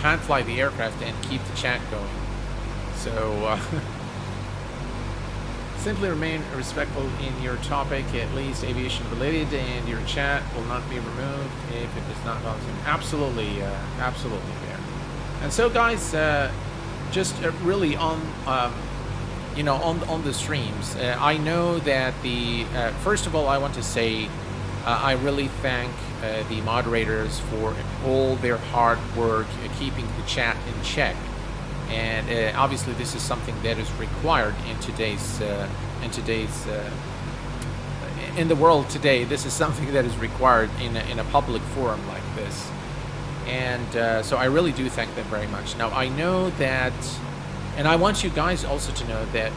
hand fly the aircraft and keep the chat going. So simply remain respectful in your topic, at least aviation related, and your chat will not be removed if it does not cause him. Absolutely, absolutely fair. And so, guys, just really on. You know, on the streams, I know that the first of all, I want to say I really thank the moderators for all their hard work keeping the chat in check, and obviously this is something that is required in today's in the world today. This is something that is required in a public forum like this, and so I really do thank them very much. Now I know that. And I want you guys also to know that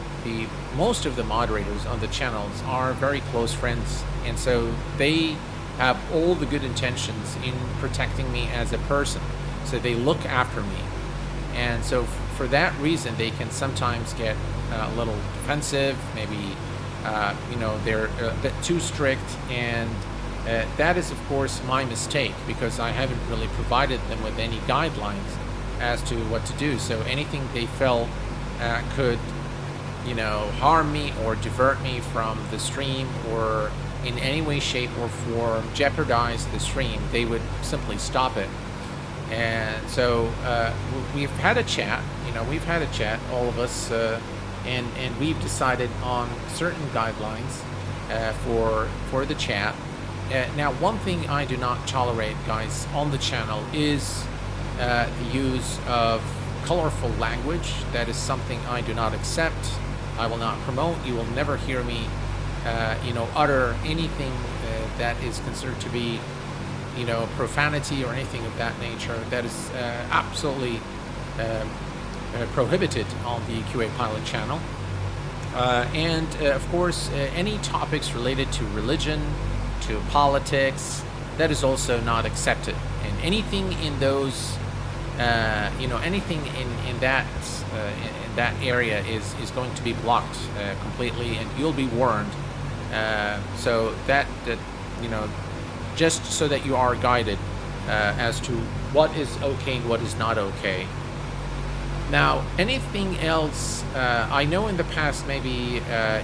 most of the moderators on the channels are very close friends, and so they have all the good intentions in protecting me as a person. So they look after me, and so for that reason, they can sometimes get a little defensive. Maybe you know, they're a bit too strict, and that is of course my mistake, because I haven't really provided them with any guidelines as to what to do. So anything they felt could, you know, harm me or divert me from the stream, or in any way, shape, or form jeopardize the stream, they would simply stop it. And so we've had a chat. You know, we've had a chat, all of us, and we've decided on certain guidelines for the chat. Now, one thing I do not tolerate, guys, on the channel is the use of colorful language. That is something I do not accept. I will not promote. You will never hear me, you know, utter anything that is considered to be, you know, profanity or anything of that nature. That is absolutely prohibited on the QA Pilot channel. And of course, any topics related to religion, to politics, that is also not accepted. And anything in those you know, anything in that area is going to be blocked completely, and you'll be warned. So that you know, just so that you are guided as to what is okay and what is not okay. Now, anything else, I know in the past maybe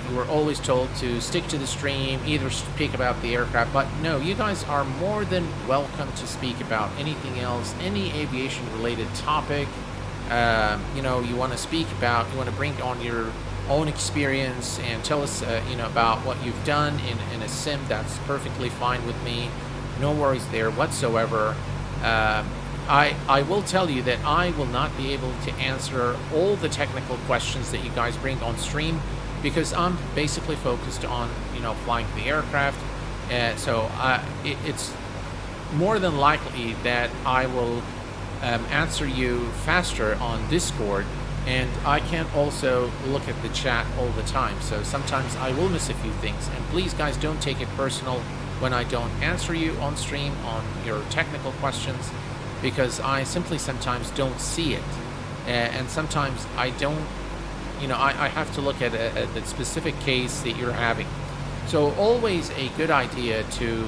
you were always told to stick to the stream, either speak about the aircraft, but no, you guys are more than welcome to speak about anything else, any aviation related topic. you know, you want to speak about, you want to bring on your own experience and tell us, you know, about what you've done in a sim, that's perfectly fine with me. No worries there whatsoever. I will tell you that I will not be able to answer all the technical questions that you guys bring on stream, because I'm basically focused on, you know, flying the aircraft. So it's more than likely that I will answer you faster on Discord, and I can also look at the chat all the time. So sometimes I will miss a few things, and please guys, don't take it personal when I don't answer you on stream on your technical questions, because I simply sometimes don't see it, and sometimes I don't, you know, I have to look at the specific case that you're having. So always a good idea to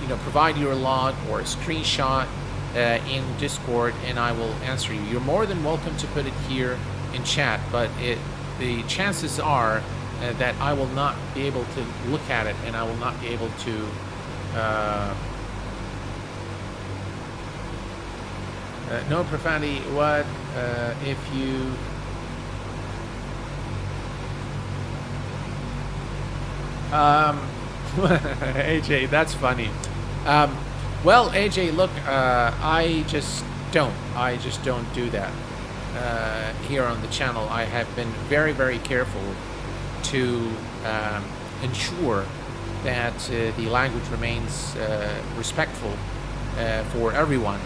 you know, provide your log or a screenshot in Discord, and I will answer you. You're more than welcome to put it here in chat, but the chances are that I will not be able to look at it, and I will not be able to no profanity. What if you AJ, that's funny. Well, AJ, look, I just don't do that here on the channel. I have been very, very careful to ensure that the language remains respectful for everyone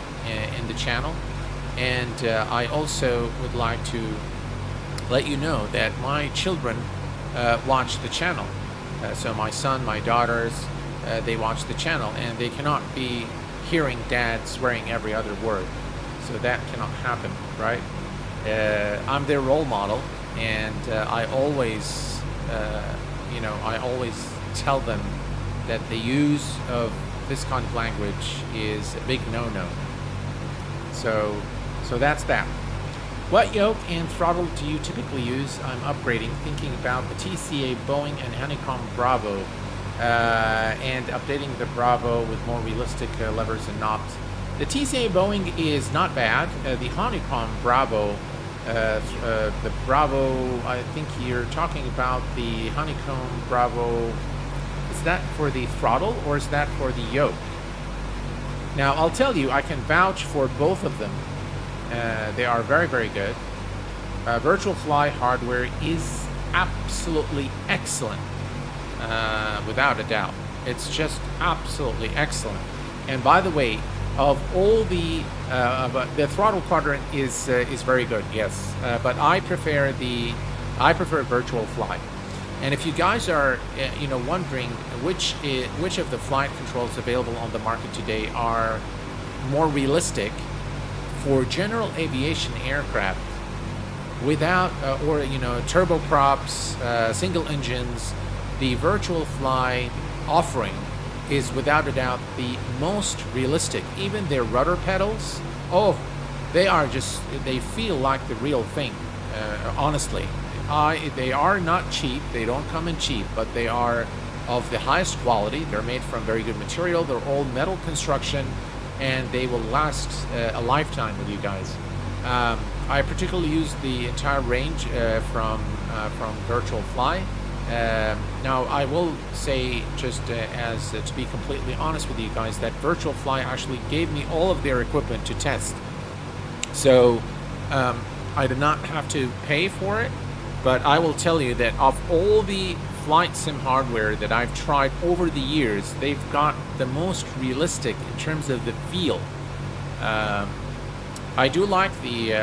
in the channel. And I also would like to let you know that my children watch the channel. So my son, my daughters, they watch the channel, and they cannot be hearing dad swearing every other word. So that cannot happen, right? I'm their role model, and I always, you know, I always tell them that the use of this kind of language is a big no-no. So that's that. What yoke and throttle do you typically use? I'm upgrading, thinking about the TCA Boeing and Honeycomb Bravo, and updating the Bravo with more realistic levers and knobs. The TCA Boeing is not bad. The Honeycomb Bravo, the Bravo, I think you're talking about the Honeycomb Bravo. Is that for the throttle, or is that for the yoke? Now, I'll tell you, I can vouch for both of them. They are very, very good. Virtual Fly hardware is absolutely excellent, without a doubt. It's just absolutely excellent. And by the way, of all the throttle quadrant is very good, yes. But I prefer Virtual Fly. And if you guys are, you know, wondering which of the flight controls available on the market today are more realistic for general aviation aircraft, without or, you know, turboprops, single engines, the Virtual Fly offering is without a doubt the most realistic. Even their rudder pedals, oh, they feel like the real thing. Honestly, they are not cheap. They don't come in cheap, but they are of the highest quality. They're made from very good material. They're all metal construction, and they will last a lifetime with you guys. I particularly use the entire range from Virtual Fly. Now, I will say, just as to be completely honest with you guys, that Virtual Fly actually gave me all of their equipment to test. So I did not have to pay for it, but I will tell you that of all the flight sim hardware that I've tried over the years, they've got the most realistic in terms of the feel. I do like the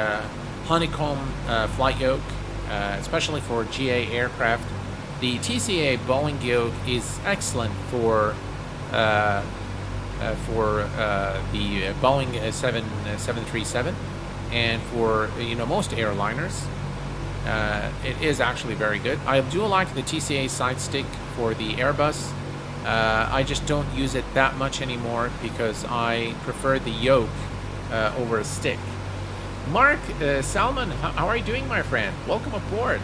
Honeycomb flight yoke, especially for GA aircraft. The TCA Boeing yoke is excellent for the Boeing 737, and for, you know, most airliners. It is actually very good. I do like the TCA side stick for the Airbus. I just don't use it that much anymore because I prefer the yoke over a stick. Mark Salmon, how are you doing, my friend? Welcome aboard.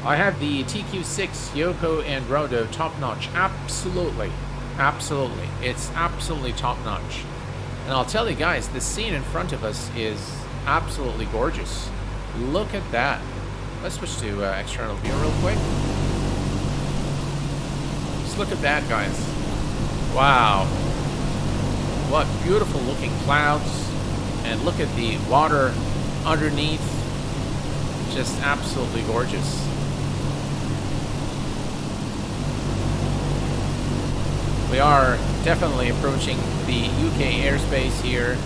I have the TQ6 Yoko and Rodo top notch. Absolutely. Absolutely. It's absolutely top-notch. And I'll tell you guys, the scene in front of us is absolutely gorgeous. Look at that. Let's switch to external view real quick. Just look at that, guys. Wow. What beautiful looking clouds. And look at the water underneath. Just absolutely gorgeous. We are definitely approaching the UK airspace here.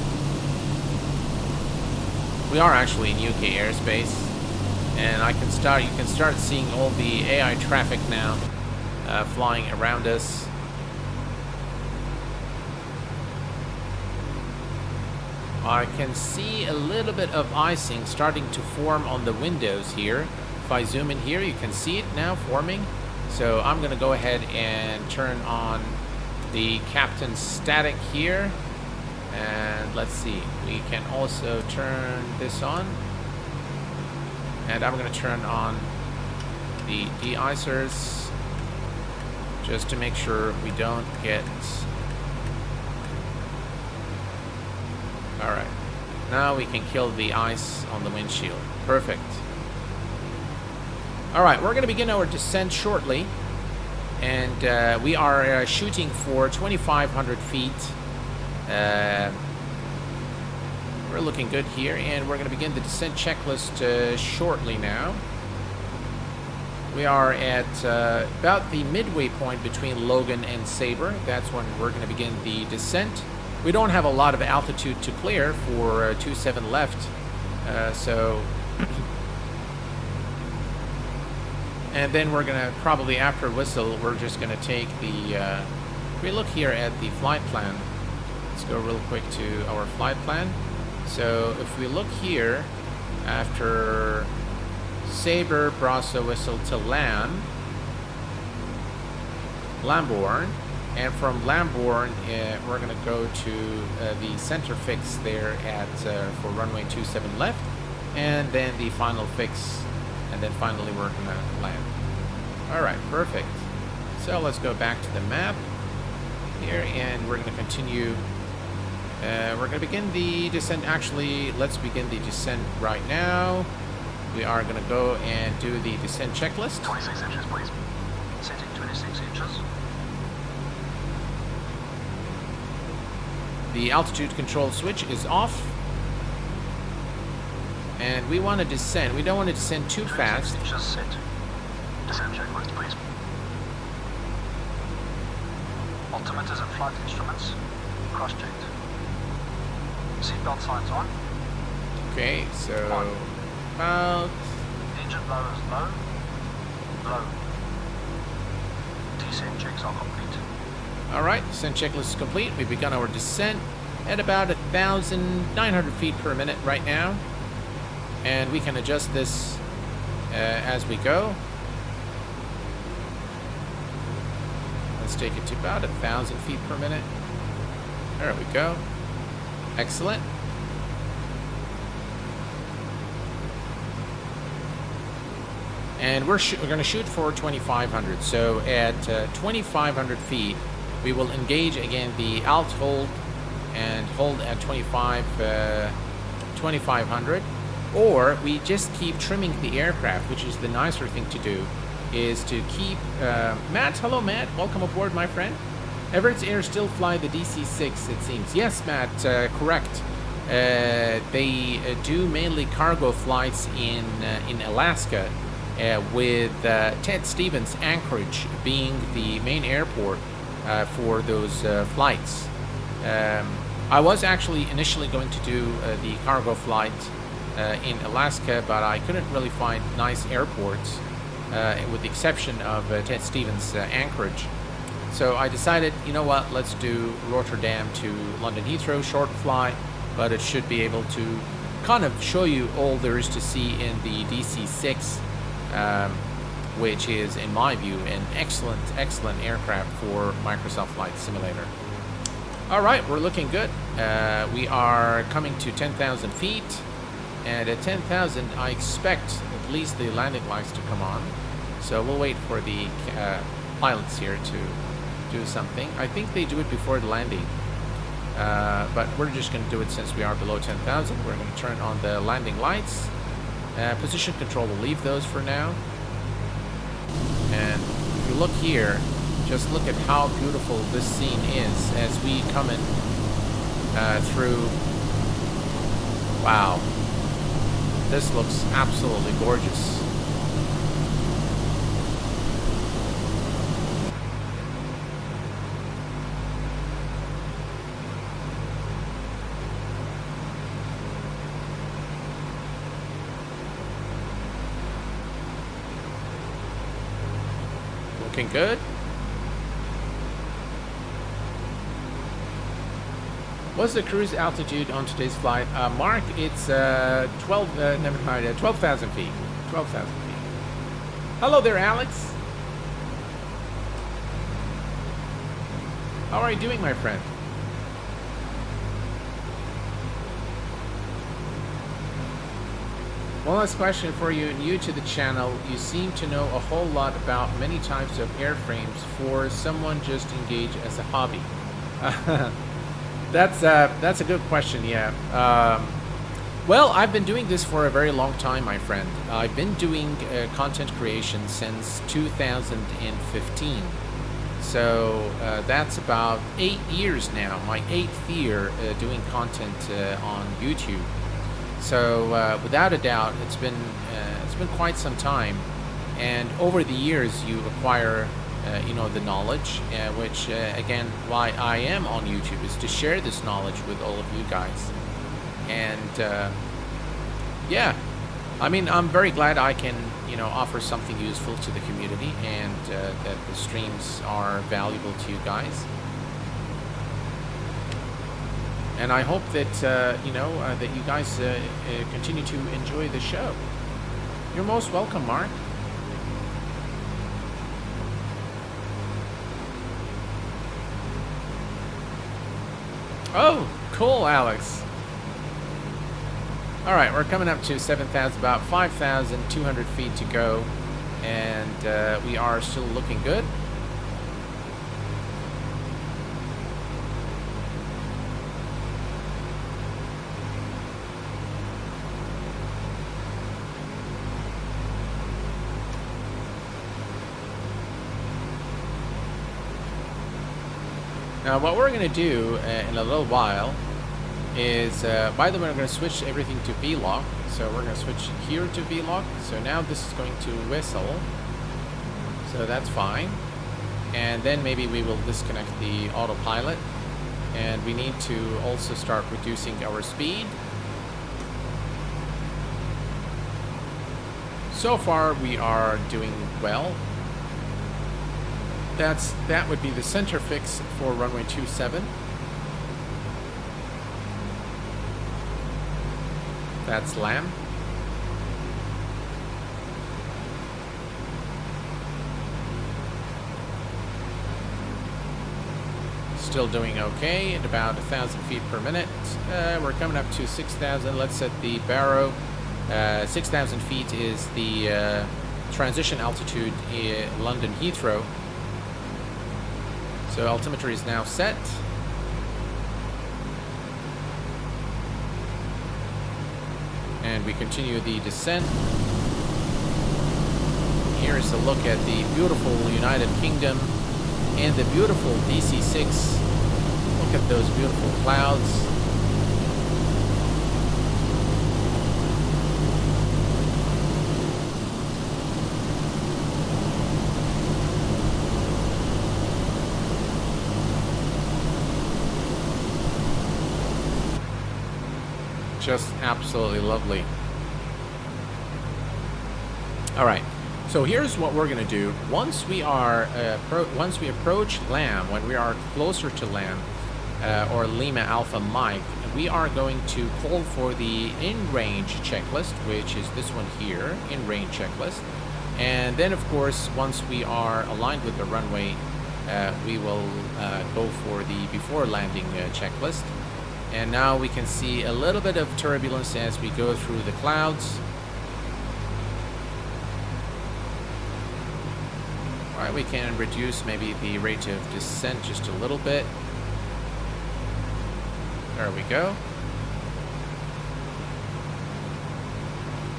We are actually in UK airspace, and you can start seeing all the AI traffic now flying around us. I can see a little bit of icing starting to form on the windows here. If I zoom in here, you can see it now forming. So I'm going to go ahead and turn on the captain's static here, and let's see, we can also turn this on, and I'm going to turn on the de-icers just to make sure we don't get... Alright, now we can kill the ice on the windshield. Perfect. Alright, we're going to begin our descent shortly. And we are shooting for 2,500 feet. We're looking good here, and we're going to begin the descent checklist shortly now. We are at about the midway point between Logan and Sabre. That's when we're going to begin the descent. We don't have a lot of altitude to clear for 27 left, so... And then we're going to, probably after whistle, we're just going to take the, if we look here at the flight plan, let's go real quick to our flight plan. So if we look here, after Sabre, Brasso, whistle to Lambourne, and from Lambourne, we're going to go to the center fix there at, for runway 27 left, and then the final fix. And then finally we're going to land. Alright, perfect. So let's go back to the map here, and we're going to continue. We're going to begin the descent. Actually, let's begin the descent right now. We are going to go and do the descent checklist. 26 inches, please. Setting 26 inches. The altitude control switch is off. And we want to descend. We don't want to descend too fast. Inches set. Descent checklist, please. Altimeters and flight instruments cross-checked. Seatbelt signs on. Okay, so about... Engine blow is low. Low. Descent checks are complete. Alright, descent checklist is complete. We've begun our descent at about 1,900 feet per minute right now. And we can adjust this as we go. Let's take it to about 1,000 feet per minute. There we go. Excellent. And we're going to shoot for 2,500. So at 2,500 feet, we will engage again the alt hold and hold at 2,500. Or we just keep trimming the aircraft, which is the nicer thing to do, is to keep... Matt, hello Matt, welcome aboard my friend. Emirates Air still fly the DC6, it seems. Yes, Matt, correct. They do mainly cargo flights in Alaska, with Ted Stevens Anchorage being the main airport for those flights. I was actually initially going to do the cargo flight in Alaska, but I couldn't really find nice airports, with the exception of Ted Stevens Anchorage. So I decided, you know what, let's do Rotterdam to London Heathrow, short flight, but it should be able to kind of show you all there is to see in the DC6, which is, in my view, an excellent aircraft for Microsoft Flight Simulator. Alright, we're looking good. We are coming to 10,000 feet. And at 10,000, I expect at least the landing lights to come on. So we'll wait for the pilots here to do something. I think they do it before the landing. But we're just going to do it since we are below 10,000. We're going to turn on the landing lights. Position control, we'll leave those for now. And if you look here, just look at how beautiful this scene is as we come in through. Wow. This looks absolutely gorgeous. Looking good. What's the cruise altitude on today's flight? Mark, it's 12,000 feet. 12,000 feet. Hello there, Alex. How are you doing, my friend? One last question for you, new to the channel. You seem to know a whole lot about many types of airframes for someone just engaged as a hobby. That's a good question, yeah. Well, I've been doing this for a very long time, my friend. I've been doing content creation since 2015. So that's about 8 years now, my 8th year doing content on YouTube. So without a doubt, it's been quite some time, and over the years you acquire, you know, the knowledge, which again, why I am on YouTube is to share this knowledge with all of you guys. And yeah, I mean, I'm very glad I can, you know, offer something useful to the community, and that the streams are valuable to you guys. And I hope that, you know, that you guys continue to enjoy the show. You're most welcome, Mark. Oh, cool, Alex. All right, we're coming up to 7,000, about 5,200 feet to go. And we are still looking good. Now what we're going to do in a little while is, by the way, we're going to switch everything to V-lock. So we're going to switch here to V-lock. So now this is going to whistle. So that's fine. And then maybe we will disconnect the autopilot. And we need to also start reducing our speed. So far we are doing well. That would be the center fix for runway 27. That's LAM. Still doing okay at about 1,000 feet per minute. We're coming up to 6,000. Let's set the barrow. 6,000 feet is the transition altitude in London Heathrow. So altimeter is now set. And we continue the descent. Here is a look at the beautiful United Kingdom and the beautiful DC6. Look at those beautiful clouds. Just absolutely lovely. All right, so here's what we're going to do. Once we approach LAM, when we are closer to LAM, or Lima Alpha Mike, we are going to call for the in-range checklist, which is this one here, in-range checklist. And then, of course, once we are aligned with the runway, we will go for the before landing checklist. And now we can see a little bit of turbulence as we go through the clouds. Alright, we can reduce maybe the rate of descent just a little bit. There we go.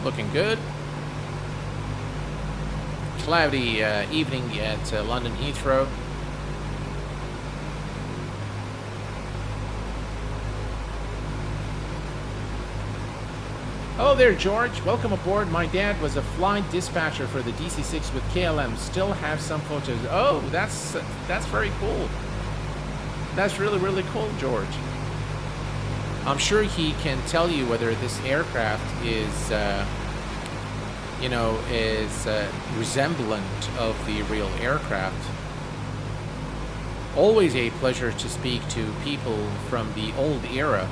Looking good. Cloudy evening at London Heathrow. Hello there, George. Welcome aboard. My dad was a flight dispatcher for the DC6 with KLM. Still have some photos. Oh, that's very cool. That's really, really cool, George. I'm sure he can tell you whether this aircraft is, you know, is resemblant of the real aircraft. Always a pleasure to speak to people from the old era.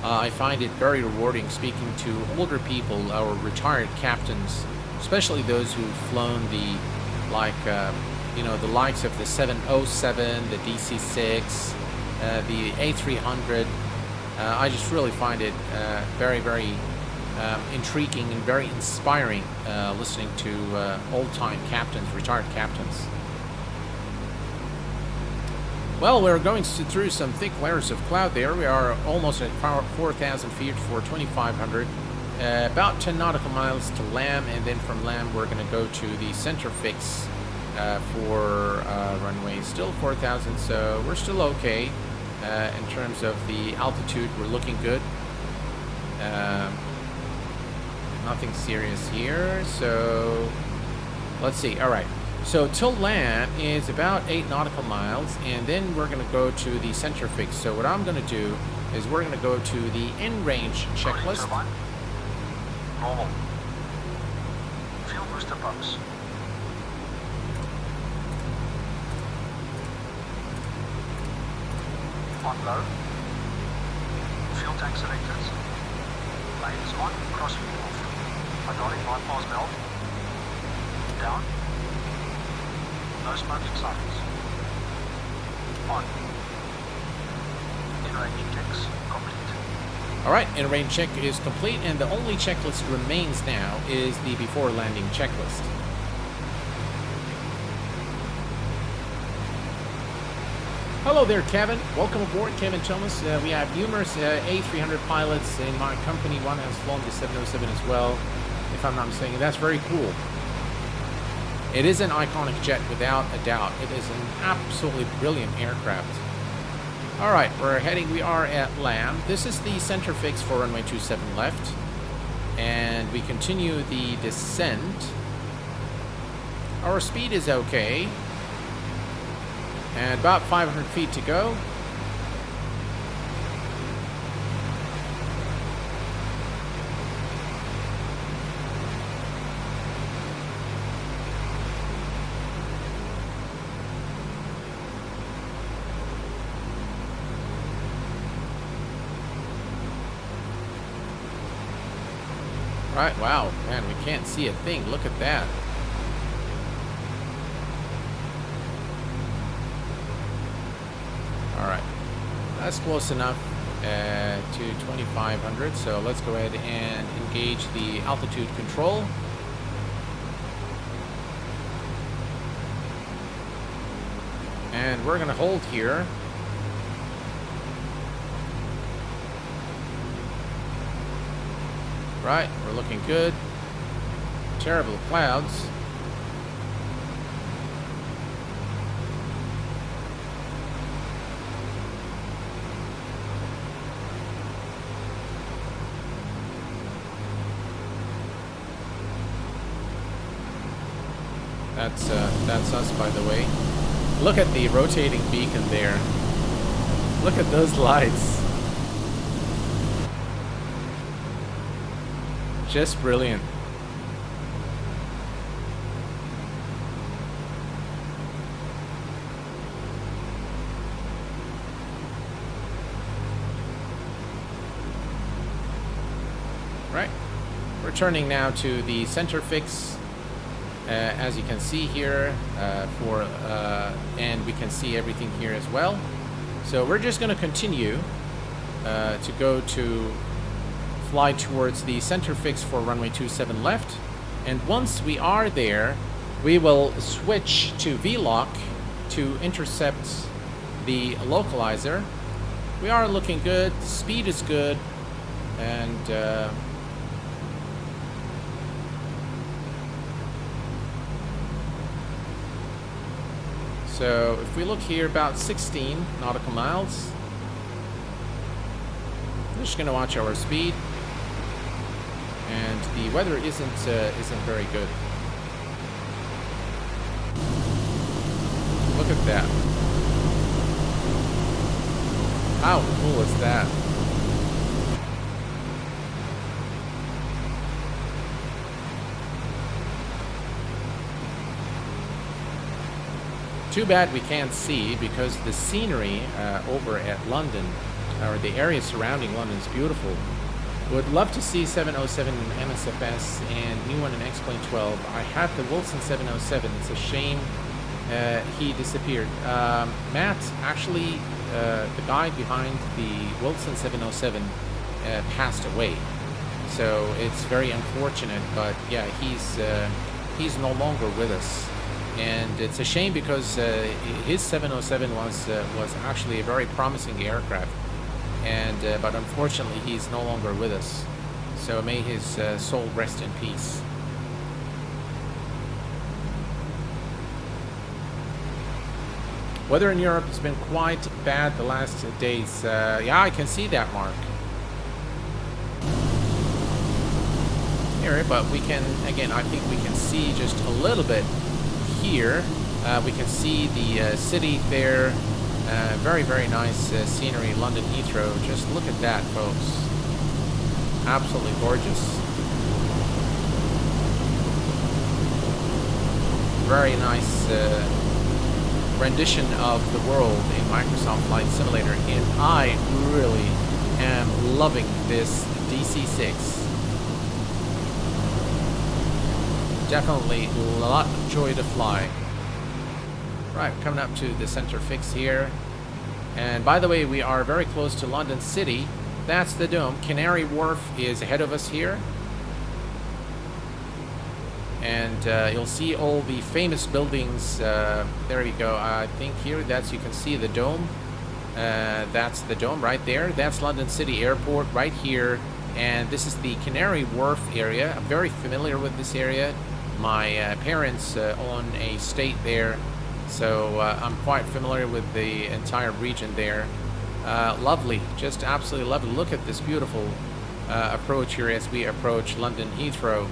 I find it very rewarding speaking to older people, our retired captains, especially those who've flown the, like, you know, the likes of the 707, the DC6, the A300. I just really find it very, very intriguing and very inspiring listening to old-time captains, retired captains. Well, we're going through some thick layers of cloud there. We are almost at 4,000 feet for 2,500. About 10 nautical miles to LAM, and then from LAM we're going to go to the center fix for runway. Still 4,000, so we're still okay in terms of the altitude. We're looking good. Nothing serious here, so let's see. All right. So till LAM is about 8 nautical miles, and then we're going to go to the center fix. So what I'm going to do is we're going to go to the in-range checklist. Normal. Fuel booster pumps. On low. Fuel tank selected. Lanes on. Crossfeed off. Hydraulic bypass valve. Down. No smoking signs. On. In-range checks complete. Alright, in-range check is complete, and the only checklist remains now is the before landing checklist. Hello there, Kevin. Welcome aboard, Kevin Thomas. We have numerous A300 pilots in my company. One has flown the 707 as well, if I'm not mistaken. That's very cool. It is an iconic jet without a doubt. It is an absolutely brilliant aircraft. All right, we are at LAM. This is the center fix for runway 27 left. And we continue the descent. Our speed is okay. And about 500 feet to go. Right, wow, man, we can't see a thing. Look at that. All right, that's close enough to 2,500. So let's go ahead and engage the altitude control. And we're gonna hold here. Right, we're looking good. Terrible clouds. That's us, by the way. Look at the rotating beacon there. Look at those lights. Just brilliant. Right. Returning now to the center fix. As you can see here, and we can see everything here as well. So we're just going to continue to go to fly towards the center fix for runway 27 left. And once we are there, We will switch to V-lock to intercept the localizer. We are looking good, speed is good, and so if we look here, about 16 nautical miles. I'm just going to watch our speed, and the weather isn't very good. Look at that. How cool is that? Too bad we can't see, because the scenery over at London, or the area surrounding London, is beautiful. Would love to see 707 in MSFS and new one in X-Plane 12. I have the Wilson 707. It's a shame he disappeared. Matt, actually, the guy behind the Wilson 707 passed away. So it's very unfortunate, but yeah, he's no longer with us. And it's a shame, because his 707 was actually a very promising aircraft, and but unfortunately he's no longer with us. So may his soul rest in peace. Weather in Europe has been quite bad the last days. Yeah, I can see that, Mark. Here, but we can, again, I think we can see just a little bit here. We can see the city there. Very, very nice scenery, London Heathrow. Just look at that, folks. Absolutely gorgeous. Very nice rendition of the world in Microsoft Flight Simulator, and I really am loving this DC6. Definitely a lot of joy to fly. Right, coming up to the center fix here. And by the way, we are very close to London City. That's the dome. Canary Wharf is ahead of us here. And you'll see all the famous buildings. There you go. I think here, you can see the dome. That's the dome right there. That's London City Airport right here. And this is the Canary Wharf area. I'm very familiar with this area. My parents own a estate there, so I'm quite familiar with the entire region there. Lovely, just absolutely lovely. Look at this beautiful approach here as we approach London Heathrow.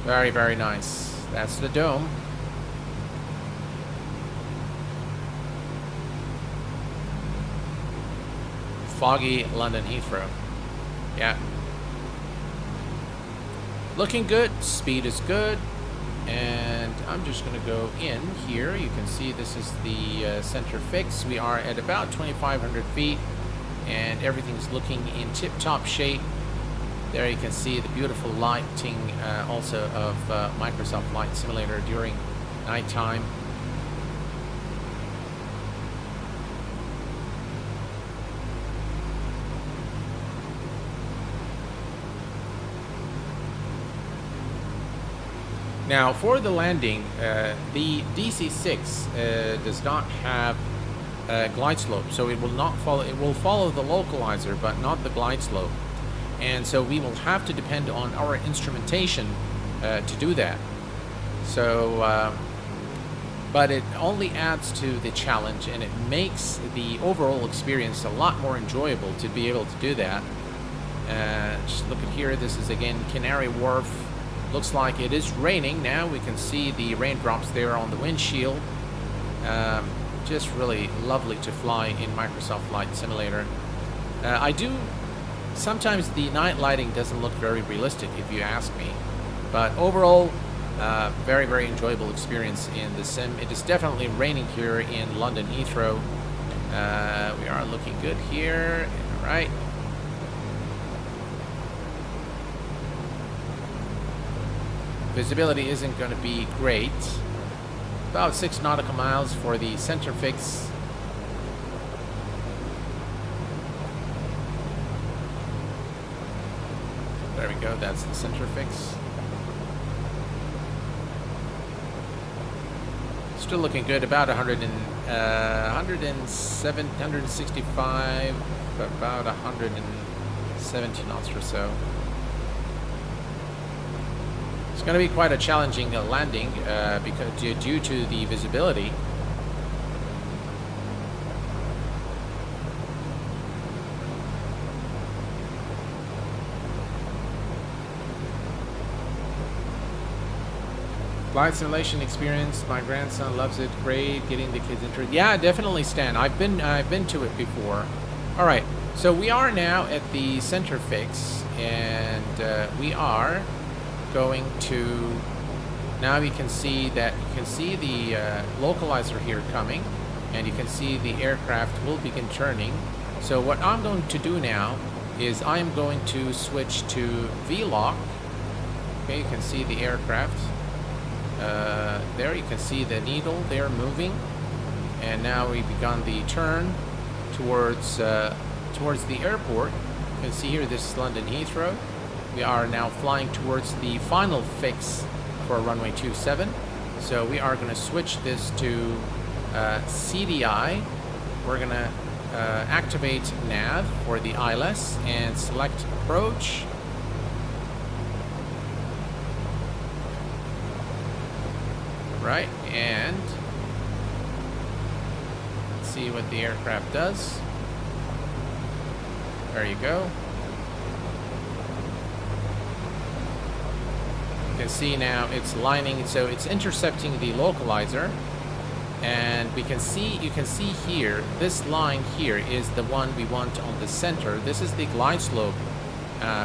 Very, very nice. That's the dome. Foggy London Heathrow. Yeah. Looking good. Speed is good. And I'm just going to go in here. You can see this is the center fix. We are at about 2,500 feet. And everything's looking in tip-top shape. There you can see the beautiful lighting also of Microsoft Flight Simulator during nighttime. Now, for the landing, the DC6 does not have glide slope, so it will not follow. It will follow the localizer, but not the glide slope, and so we will have to depend on our instrumentation to do that. So, but it only adds to the challenge, and it makes the overall experience a lot more enjoyable to be able to do that. Just look at here. This is again Canary Wharf. Looks like it is raining now. We can see the raindrops there on the windshield. Just really lovely to fly in Microsoft Flight Simulator. Sometimes the night lighting doesn't look very realistic, if you ask me. But overall, very, very enjoyable experience in the sim. It is definitely raining here in London Heathrow. We are looking good here. All right. Visibility isn't going to be great. About 6 nautical miles for the center fix. There we go, that's the center fix. Still looking good. About 107, 165, about 170 knots or so. It's going to be quite a challenging landing because due to the visibility. Flight simulation experience. My grandson loves it. Great, getting the kids interested. Yeah, definitely, Stan. I've been to it before. All right, so we are now at the center fix, and we are going to. Now you can see the localizer here coming, and you can see the aircraft will begin turning. So what I'm going to do now is I am going to switch to V-lock. Okay, you can see the aircraft. There you can see the needle there moving, and now we've begun the turn towards the airport. You can see here this is London Heathrow. We are now flying towards the final fix for runway 27. So we are going to switch this to CDI. We're going to activate nav for the ILS and select approach. Right, and let's see what the aircraft does. There you go. You can see now it's lining, so it's intercepting the localizer, and you can see here, this line here is the one we want on the center. This is the glide slope,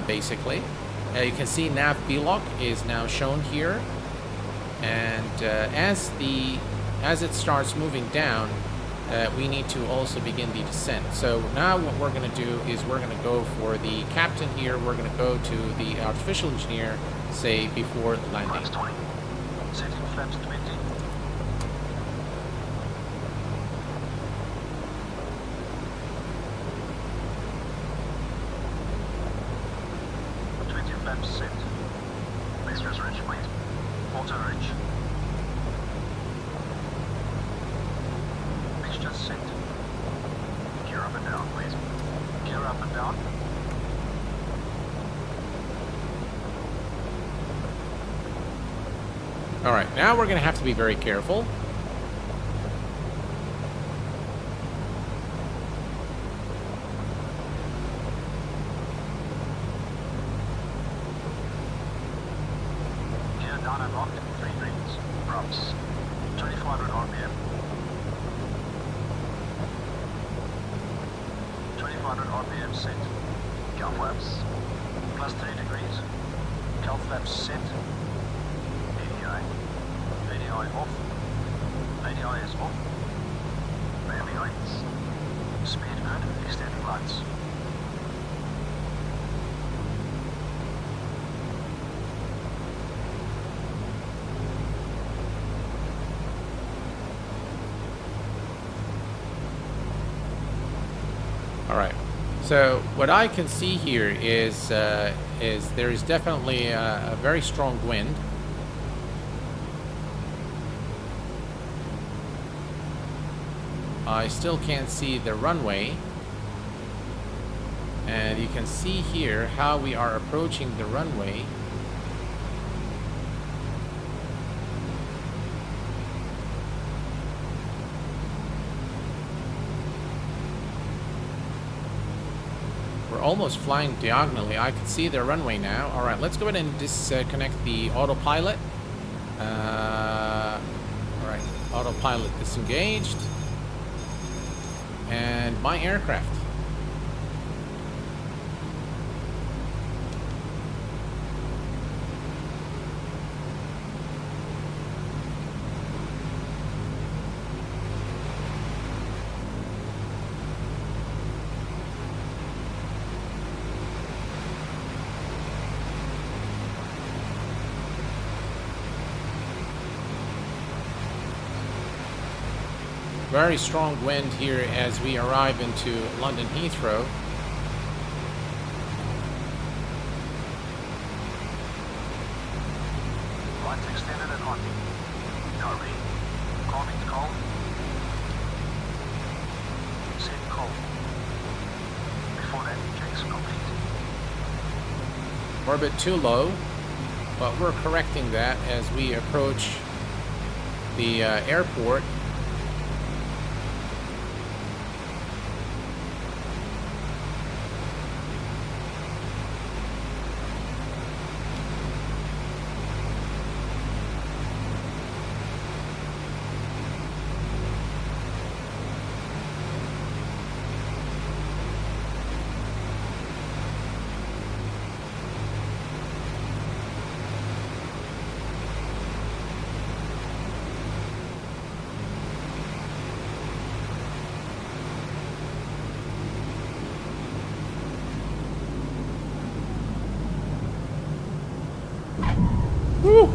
basically. You can see nav B-lock is now shown here. And as it starts moving down, we need to also begin the descent. So now what we're going to do is we're going to go for the captain here. We're going to go to the artificial engineer, say, before landing. Flaps 20. Setting flaps 20. Flaps set. Next resurrection, please. Auto reach. Mixture set. Gear up and down, please. Gear up and down. All right, now we're going to have to be very careful. Down and lock, 3 rings, props, 2500 RPM. 2500 RPM set. Cow flaps, plus 3 degrees. Cow flaps set. ADI. ADI off. ADI is off. Landing lights. Speed good, extending lights. All right. So what I can see here is there is definitely a very strong wind. I still can't see the runway, and you can see here how we are approaching the runway. Almost flying diagonally. I can see the runway now. All right, let's go ahead and disconnect the autopilot. All right, autopilot disengaged. And my aircraft. Very strong wind here as we arrive into London Heathrow. Lights extended and on. No read. Calming call. Set call. Before landing checks complete. We're a bit too low, but we're correcting that as we approach the airport. Woo!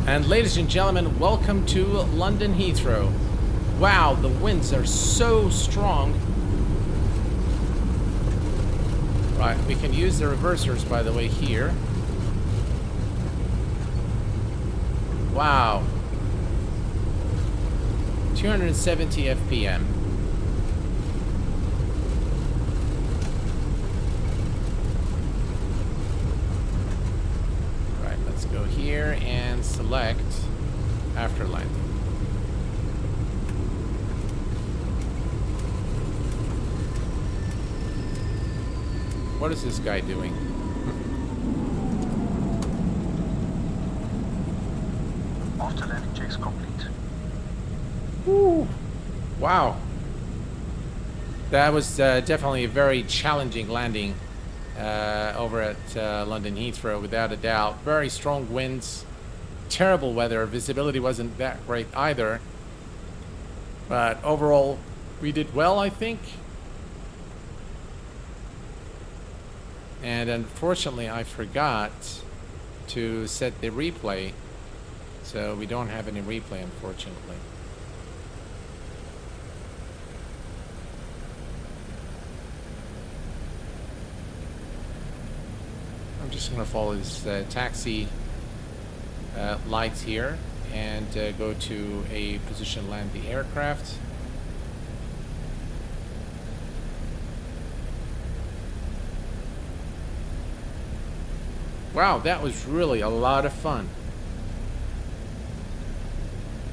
And ladies and gentlemen, welcome to London Heathrow. Wow, the winds are so strong. Right, we can use the reversers, by the way, here. Wow. 270 FPM. Right, let's go here and select after landing. What is this guy doing? After landing checks complete. Woo. Wow. That was definitely a very challenging landing over at London Heathrow, without a doubt. Very strong winds, terrible weather. Visibility wasn't that great either. But overall, we did well, I think. And unfortunately, I forgot to set the replay. So we don't have any replay, unfortunately. I'm just going to follow this taxi lights here and go to a position to land the aircraft. Wow, that was really a lot of fun.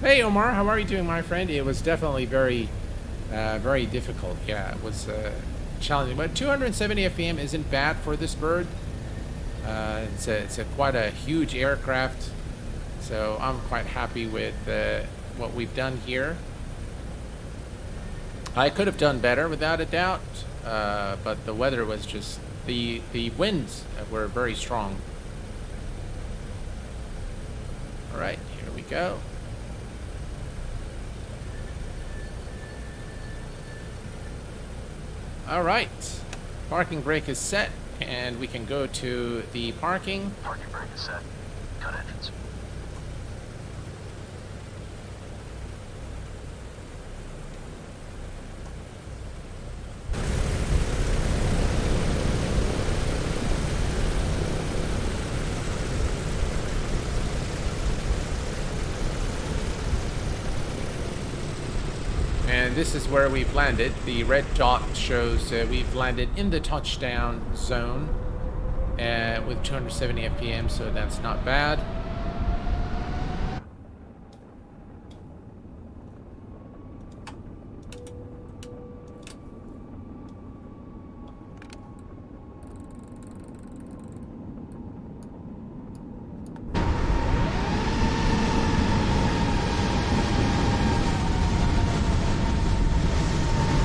Hey Omar, how are you doing, my friend? It was definitely very difficult. Yeah, it was challenging, but 270 FPM isn't bad for this bird. It's quite a huge aircraft, so I'm quite happy with what we've done here. I could have done better, without a doubt, but the weather was just, the winds were very strong. All right, here we go. All right, parking brake is set, and we can go to the parking. Parking brake is set. Cut entrance. And this is where we've landed. The red dot shows we've landed in the touchdown zone with 270 FPM, so that's not bad.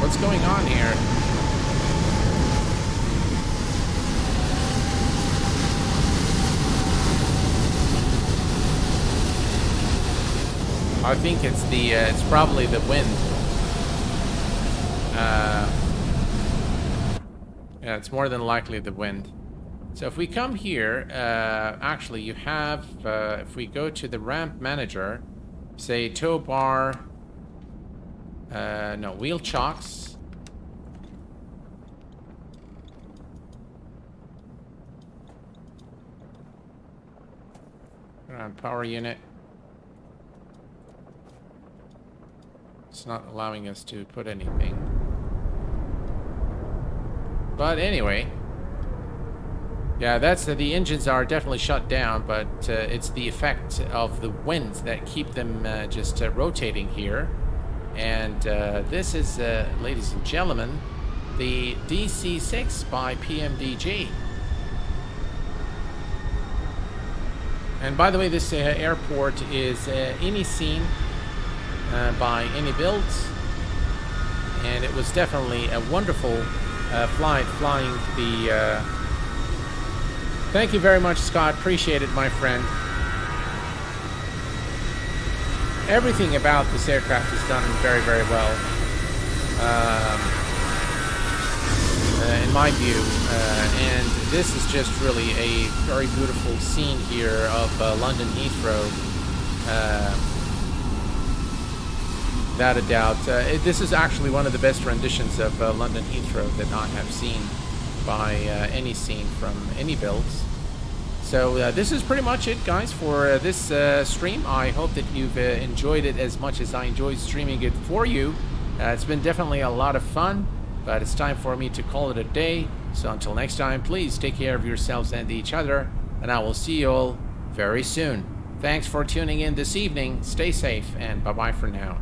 What's going on here? I think it's the it's probably the wind. Yeah, it's more than likely the wind. So if we come here, actually you have, if we go to the ramp manager, say tow bar, no, wheel chocks. Ground power unit. It's not allowing us to put anything. But anyway, yeah, that's the engines are definitely shut down, but it's the effect of the winds that keep them just rotating here. And this is, ladies and gentlemen, the DC6 by PMDG. And by the way, this airport is iniScene by iniBuilds, and it was definitely a wonderful flight flying the. Thank you very much, Scott. Appreciate it, my friend. Everything about this aircraft is done very, very well, in my view. And this is just really a very beautiful scene here of London Heathrow. Without a doubt. This is actually one of the best renditions of London Heathrow that I have seen by iniScene from iniBuilds. So this is pretty much it, guys, for this stream. I hope that you've enjoyed it as much as I enjoyed streaming it for you. It's been definitely a lot of fun, but it's time for me to call it a day. So until next time, please take care of yourselves and each other, and I will see you all very soon. Thanks for tuning in this evening. Stay safe, and bye-bye for now.